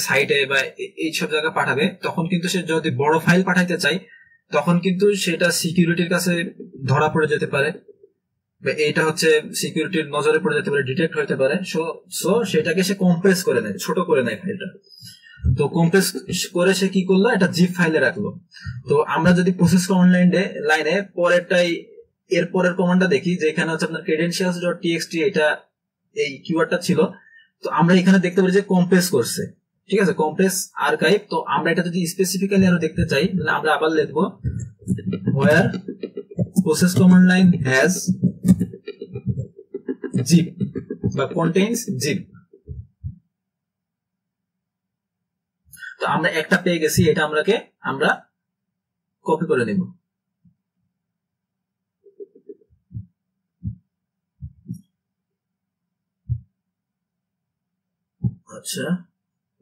Speaker 1: সাইটে বা এইসব জায়গায় পাঠাবে, তখন কিন্তু সে যদি বড় ফাইল পাঠাইতে চায় তখন কিন্তু সেটা সিকিউরিটির কাছে ধরা পড়ে যেতে পারে, এইটা হচ্ছে সিকিউরিটির নজরে পড়ে যেতে পারে, ডিটেক্ট হতে পারে। সো সেটাকে সে কম্প্রেস করে নেয়, ছোট করে নেয় ফাইলটা। তো কম্প্রেস করে সে কি করলো, এটা জিপ ফাইলে রাখলো। তো আমরা যদি প্রসেস কমান্ড লাইনে পরেরটাই এর পরের কমান্ডটা দেখি, যে এখানে হচ্ছে আপনার credentials.txt, এটা এই কিওয়ার্ডটা ছিল, তো আমরা এখানে দেখতে পারি যে কম্প্রেস করছে, ঠিক আছে, কম্প্রেস আর্কাইভ। তো আমরা এটা যদি স্পেসিফিক্যালি আরো দেখতে চাই, তাহলে আমরা আবার লিখবো where process command line has zip বা contains zip। তো আমরা একটা পেয়ে গেছি, এটা আমরা কপি করে নেব। আচ্ছা,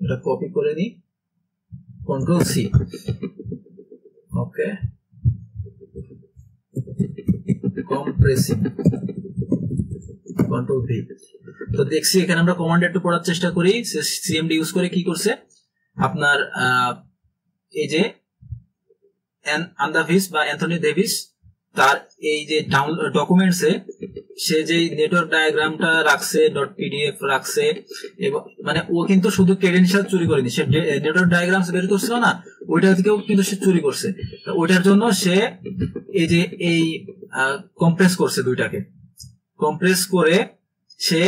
Speaker 1: এটা কপি করে নিই, কন্ট্রোল সি। ওকে, কম্প্রেসিং, কন্ট্রোল ভি। তো দেখছি এখানে আমরা কমান্ড একটু পড়ার চেষ্টা করি। সিএমডি ইউজ করে কি করছে, আপনার এই যে আন্দাভিস বা অ্যান্থনি ডেভিস, তার এই যে ডকুমেন্টসে সে যে নেটওয়ার্ক ডায়াগ্রামটা রাখছে, .pdf রাখছে, এবং মানে ও কিন্তু শুধু ক্রেডেনশিয়াল চুরি করেনি, সে নেটওয়ার্ক ডায়াগ্রাম বের করছিল না, ওইটা থেকেও কিন্তু সে চুরি করছে। ওইটার জন্য সে এই যে এই কম্প্রেস করছে, দুইটাকে কম্প্রেস করে সে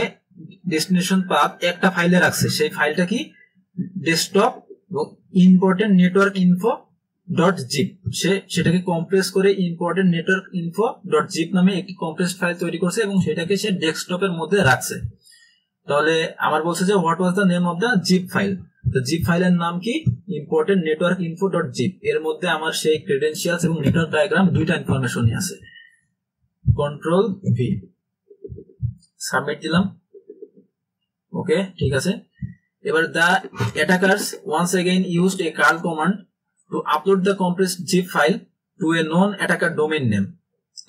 Speaker 1: ডেস্টিনেশন পাথ একটা ফাইলে রাখছে। সেই ফাইলটা কি, ডেস্কটপ এবং ইম্পর্টেন্ট নেটওয়ার্ক ইনফো .zip। সেটাকে কম্প্রেস করে ইম্পর্টেন্ট নেটওয়ার্ক ইনফো .zip নামে একটি কম্প্রেসড ফাইল তৈরি করছে এবং সেটাকে সে ডেস্কটপের মধ্যে রাখছে। তাহলে আমার বলছে যে what was the name of the zip file. তো জিপ ফাইলের নাম কি, ইম্পর্টেন্ট নেটওয়ার্ক ইনফো .zip। এর মধ্যে আমার সেই ক্রেডেনশিয়ালস এবং নেটওয়ার্ক ডায়াগ্রাম দুইটা ইনফরমেশনই আছে। কন্ট্রোল ভি, সাবমিট দিলাম। ওকে, ঠিক আছে। এবার the attackers once again used a curl command to upload the compressed zip file to a known attacker domain name।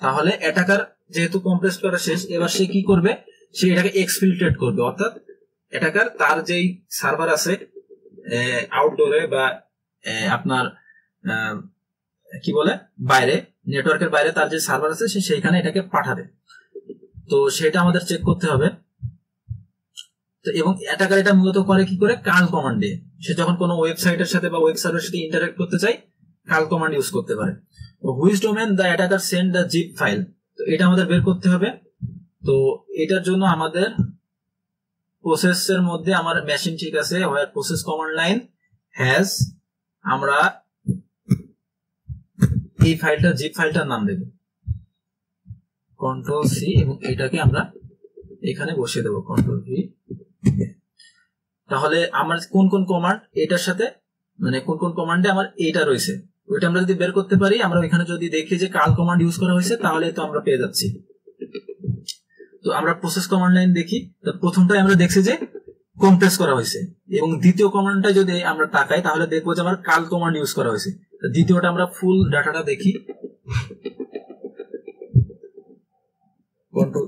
Speaker 1: তাহলে অ্যাটাকার যেহেতু কম্প্রেস করা শেষ, এবার সে কি করবে, সে এটাকে এক্সফিল্ট্রেট করবে, অর্থাৎ অ্যাটাকার তার যেই সার্ভার আছে আউটডোরে বা আপনার কি বলে বাইরে, নেটওয়ার্কের বাইরে তার যে সার্ভার আছে সে সেইখানে এটাকে পাঠাবে। তো সেটা আমাদের চেক করতে হবে। তো এবং অ্যাটাকার এটা মূলত করে কি করে, কার্ল কমান্ড দিয়ে। সে যখন কোনো ওয়েবসাইটের সাথে বা ওয়েব সার্ভারের সাথে ইন্টারঅ্যাক্ট করতে চায়, কার্ল কমান্ড ইউজ করতে পারে। Which domain the attacker send the zip file, তো এটা আমাদের বের করতে হবে। তো এটার জন্য আমাদের প্রসেসের মধ্যে আমার মেশিন ঠিক আছে, হোয়ার প্রসেস কমান্ড লাইন হ্যাজ, আমরা এই ফাইলটা জিপ ফাইলটার নাম দেব কন্ট্রোল সি এবং এটাকে আমরা এখানে বসিয়ে দেবো কন্ট্রোল ভি। তাহলে আমার কোন কোন কমান্ড এটার সাথে, মানে কোন কোন কমান্ডে আমার এটা রয়েছে, ওইটা আমরা যদি বের করতে পারি, আমরা এখানে যদি দেখি যে কার্ল কমান্ড ইউজ করা হয়েছে, তাহলে তো আমরা পেয়ে যাচ্ছি। তো আমরা প্রসেস কমান্ড লাইন দেখি, তো প্রথমটাই আমরা দেখছি যে কম্প্রেস করা হয়েছে, এবং দ্বিতীয় কমান্ডটা যদি আমরা তাকাই তাহলে দেখবো যে আমার কার্ল কমান্ড ইউজ করা হয়েছে। দ্বিতীয়টা আমরা ফুল ডাটাটা দেখি। Control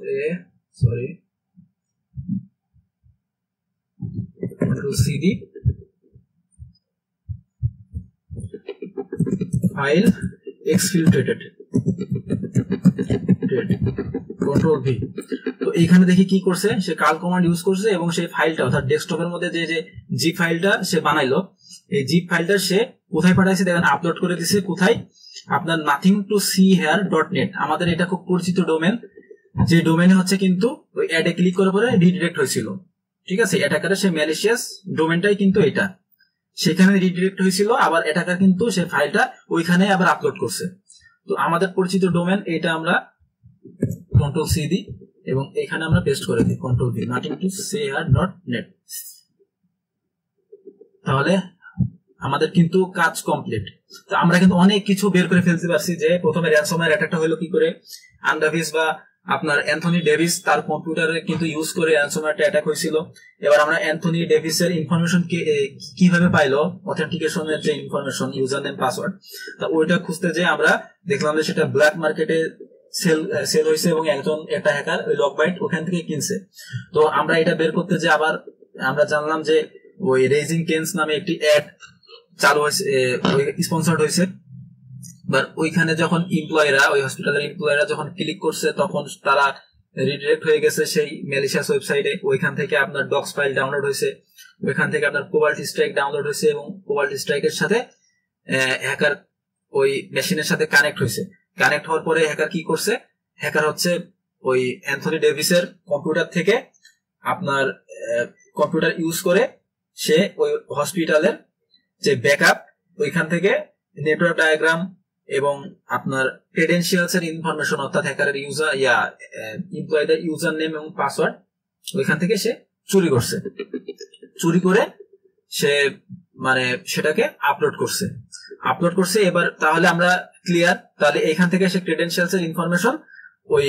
Speaker 1: CD file exfiltrated, control V. তো এইখানে দেখি কি করছে, সে কাল কমান্ড ইউজ করছে এবং সেই ফাইলটা অর্থাৎ ডেস্কটপের মধ্যে যে জিপ ফাইলটা সে বানাইলো, এই জিপ ফাইলটা সে কোথায় পাঠাইছে দেখেন, আপলোড করে দিছে কোথায়, আপনার nothing to see here .net। আমাদের এটা খুব পরিচিত ডোমেন, যে ডোমেনে হচ্ছে কিন্তু ওই অ্যাডে ক্লিক করার পরে রিডিরেক্ট হয়েছিল, ঠিক আছে। অ্যাটাকারের সে ম্যালিশিয়াস ডোমেনটাই কিন্তু এটা, সেখানে রিডিরেক্ট হয়েছিল, আবার অ্যাটাকার কিন্তু সে ফাইলটা ওইখানে আবার আপলোড করছে। তো আমাদের পরিচিত ডোমেন এটা আমরা কন্ট্রোল সি দিই এবং এখানে আমরা পেস্ট করে দিই control V, nothing to see here .net। তাহলে আমাদের কিন্তু কাজ কমপ্লিট। তো আমরা কিন্তু অনেক কিছু বের করে ফেলতে পারছি, যে প্রথমে র্যানসমওয়্যার অ্যাটাকটা হলো কি করে, আন্ডাভিস বা আপনার অ্যান্থনি ডেভিস তার কম্পিউটারে কিন্তু ইউজ করে র্যানসমওয়্যারটা অ্যাটাক হয়েছিল। এবার আমরা অ্যান্থনি ডেভিসের ইনফরমেশন কিভাবে পাইলো, অথেন্টিকেশনের যে ইনফরমেশন, ইউজার নেম পাসওয়ার্ড, তা ওইটা খুঁজতে যে আমরা দেখলাম যে সেটা ব্ল্যাক মার্কেটে সেল হয়েছে এবং একটা হ্যাকার ওই লকবাইট ওখান থেকে কিনছে। তো আমরা এটা বের করতে যে আবার আমরা জানলাম যে ওই রেজিং কেন্স নামে একটি অ্যাড চালু হয়েছে, স্পন্সর্ড হয়েছে। ওইখানে যখন এমপ্লয়িরা, ওই হসপিটালের এমপ্লয়িরা যখন ক্লিক করছে তখন তারা রিডিরেক্ট হয়ে গেছে সেই ম্যালিশিয়াস ওয়েবসাইটে। ওইখান থেকে আপনার ডক্স ফাইল ডাউনলোড হয়েছে, ওইখান থেকে আপনার কোবাল্ট স্ট্রাইক ডাউনলোড হয়েছে এবং কোবাল্ট স্ট্রাইকের সাথে হ্যাকার ওই মেশিনের সাথে কানেক্ট হয়েছে। কানেক্ট হওয়ার পরে হ্যাকার কি করছে, হ্যাকার হচ্ছে ওই অ্যান্থনি ডেভিসের কম্পিউটার থেকে আপনার কম্পিউটার ইউজ করে সে ওই হসপিটালের যে ব্যাকআপ, ওইখান থেকে নেটওয়ার্ক ডায়াগ্রাম এবং আপনার ক্রেডেনশিয়ালস এর ইনফরমেশন, অর্থাৎ হ্যাকারের এমপ্লয়ীদের ইউজার নেম এবং পাসওয়ার্ড ওইখান থেকে সে চুরি করছে। চুরি করে সে মানে সেটাকে আপলোড করছে। এবার তাহলে আমরা ক্লিয়ার, তাহলে এইখান থেকে সে ক্রেডেনশিয়ালস এর ইনফরমেশন ওই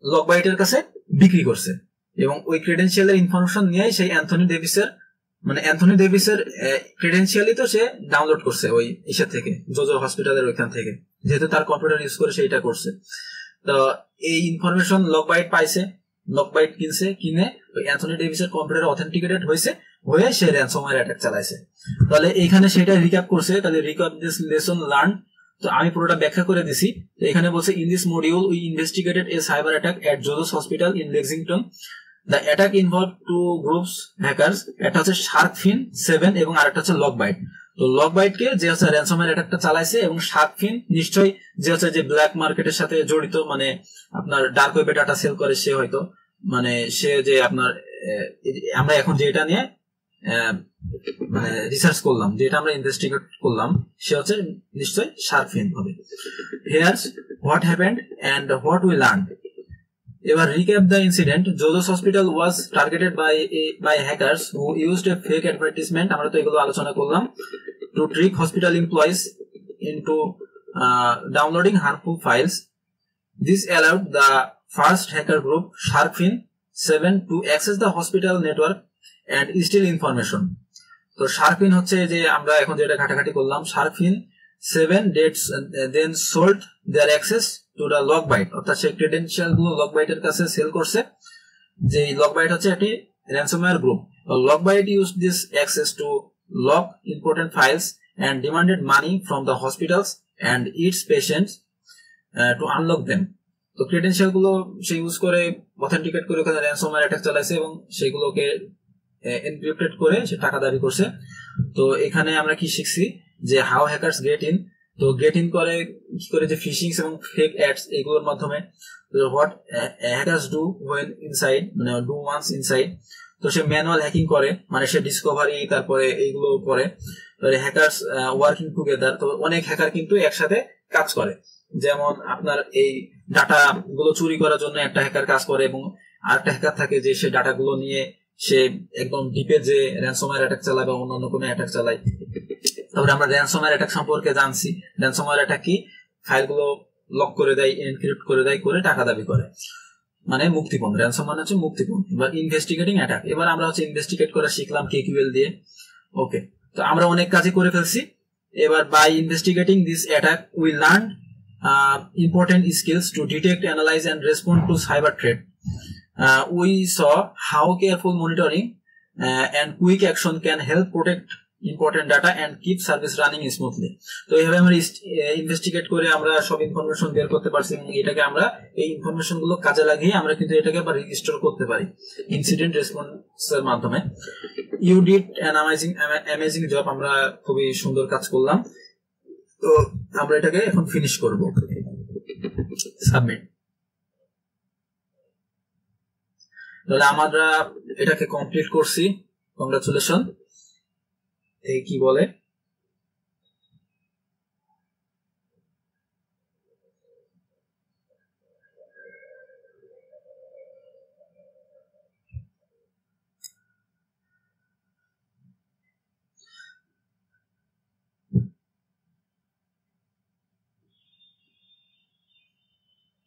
Speaker 1: লকবাইটের কাছে বিক্রি করছে এবং ওই ক্রেডেনশিয়ালের ইনফরমেশন নিয়ে সেই অ্যান্থনি ডেভিসের ক্রেডেনশিয়ালই তো সে ডাউনলোড করছে ওই ইসের থেকে, জোজো হসপিটালের ওইখান থেকে, যেহেতু তার কম্পিউটার ইউজ করে সেইটা করছে। তো এই ইনফরমেশন লকবাইট পাইছে, লকবাইট কিনে ওই অ্যান্থনি ডেভিসের কম্পিউটার অথেন্টিকেটেড হয়ে সে র্যানসমওয়্যার অ্যাটাক চালাইছে। তাহলে এইখানে সেটা রিক্যাপ করছে, তাহলে রিক্যাপ দিস লেসন লার্ন। তো আমি পুরোটা ব্যাখ্যা করে দিছি। তো এখানে বলছে in this module we investigated a cyber attack at JoJo's hospital in Lexington. The attack involved two groups hackers, একটা হচ্ছে শার্কফিন 7 এবং আরেকটা হচ্ছে লকবাইট। তো লকবাইট কে যে হচ্ছে র্যানসমওয়্যার অ্যাটাকটা চালাইছে এবং শার্কফিন নিশ্চয়ই যে হচ্ছে যে ব্ল্যাক মার্কেটের সাথে জড়িত, মানে আপনার ডার্ক ওয়েবে ডাটা সেল করে, সে হয়তো মানে সে যে আপনার আমরা এখন যেটা নিয়ে মানে রিসার্চ করলাম, যেটা আমরা ইনভেস্টিগেট করলাম, সে হচ্ছে নিশ্চয়ই শার্কফিন হবে। Here's what happened and what we learn. এবার recap the incident. Jojo's Hospital was targeted by hackers who used a fake advertisement, আমরা তো এগুলো আলোচনা করলাম, to trick hospital employees into downloading harmful files. This allowed the first hacker group, Sharkfin 7, to access the hospital network and steal information. তো Sharkfin হচ্ছে যে আমরা এখন যেটা ঘাটাঘাটি করলাম, Sharkfin 7 then sold their access to the Lockbite, অর্থাৎ সেই ক্রেডেনশিয়াল গুলো লকবাইটের কাছে সেল করছে। যে লকবাইট হচ্ছে একটি ransomware group. Lockbite used this access to lock important files and demanded money from the hospitals and its patients to unlock them. তো ক্রেডেনশিয়াল গুলো সে ইউজ করে অথেন্টিকেট করে ওখানে র্যানসমওয়্যার অ্যাটাক চালাইছে এবং সেগুলোকে এনক্রিপ্টেড করে সে টাকা দাবি করছে। তো এখানে আমরা কি শিখছি, যে হাউ হ্যাকার্স গেট ইন। তো গেট ইন করে কি করে, যে ফিশিং এবং ফেক অ্যাডস এগুলোর মাধ্যমে। What hackers do when inside, মানে ডু ওয়ান্স ইনসাইড। তো সে ম্যানুয়াল হ্যাকিং করে, মানে সে ডিসকভারি তারপরে এইগুলো করে। হ্যাকার্স ওয়ার্কিং টুগেদার, তো অনেক হ্যাকার কিন্তু একসাথে কাজ করে। যেমন আপনার এই ডাটা গুলো চুরি করার জন্য একটা হ্যাকার কাজ করে এবং আরেকটা হ্যাকার থাকে যে সে ডাটা গুলো নিয়ে সে একদম ডিপে যে র্যানসমওয়্যার অ্যাটাক চালায় বা অন্যান্য কোনো অ্যাটাক চালায়। তারপরে আমরা র্যানসমওয়্যার অ্যাটাক সম্পর্কে জানছি। র্যানসমওয়্যার অ্যাটাক কি, ফাইলগুলো লক করে দেয়, এনক্রিপ্ট করে দেয়, করে টাকা দাবি করে, মানে মুক্তিপণ। র্যানসম মানে হচ্ছে মুক্তিপণ। এবার ইনভেস্টিগেটিং অ্যাটাক, এবার আমরা হচ্ছে ইনভেস্টিগেট করা শিখলাম KQL দিয়ে। ওকে, তো আমরা অনেক কাজই করে ফেলছি। এবার by investigating this attack we learn important skills to detect, analyze and respond to cyber threat. We saw how careful monitoring and quick action can help protect important data and keep service running smoothly. তো এইভাবে আমরা ইনভেস্টিগেট করে আমরা সব ইনফরমেশন বের করতে পারছি এবং এটাকে আমরা এই ইনফরমেশন গুলো কাজে লাগিয়ে আমরা কিন্তু এটাকে আবার রেজিস্টার করতে পারি ইনসিডেন্ট রেসপন্সের মাধ্যমে। You did an amazing job, আমরা খুবই সুন্দর কাজ করলাম। তো আমরা এটাকে এখন ফিনিশ করব, সাবমিট। তাহলে আমরা এটাকে কমপ্লিট করছি, কংগ্রাচুলেশন। এই কি বলে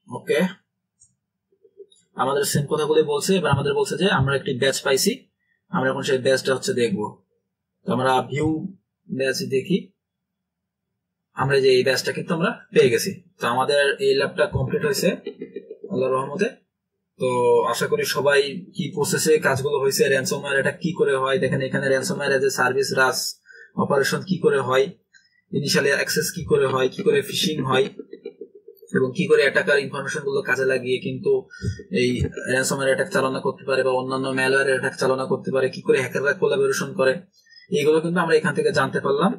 Speaker 1: ওকে, আমাদের সেম কথাগুলো বলছে। এবার আমাদের বলছে যে আমরা একটি ব্যাচ পাইছি, আমরা এখন সেই ব্যাচটা হচ্ছে দেখবো। তো আমরা ভিউ ব্যাচ দেখি, আমরা যে এই ব্যাচটা কিন্তু আমরা পেয়ে গেছি। তো আমাদের এই ল্যাবটা কমপ্লিট হয়েছে আল্লাহর রহমতে। তো আশা করি সবাই কি প্রসেসে কাজগুলো হয়েছে, র্যানসমওয়্যার এটা কি করে হয়, দেখেন এখানে ransomware as a service RaaS operation কি করে হয়, ইনিশিয়ালি অ্যাক্সেস কি করে হয়, কি করে ফিশিং হয় এবং কি করে অ্যাটাকার ইনফরমেশন গুলো কাজে লাগিয়ে কিন্তু এই র্যানসমওয়্যার অ্যাটাক চালনা করতে পারে বা অন্যান্য ম্যালওয়্যার অ্যাটাক চালনা করতে পারে, কি করে হ্যাকাররা কোলাবোরেশন করে, এইগুলো কিন্তু আমরা এখান থেকে জানতে পারলাম।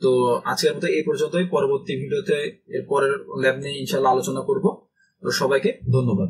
Speaker 1: তো আজকের মতো এই পর্যন্তই। পরবর্তী ভিডিওতে এর পরের ল্যাব নিয়ে ইনশাআল্লাহ আলোচনা করব। তো সবাইকে ধন্যবাদ।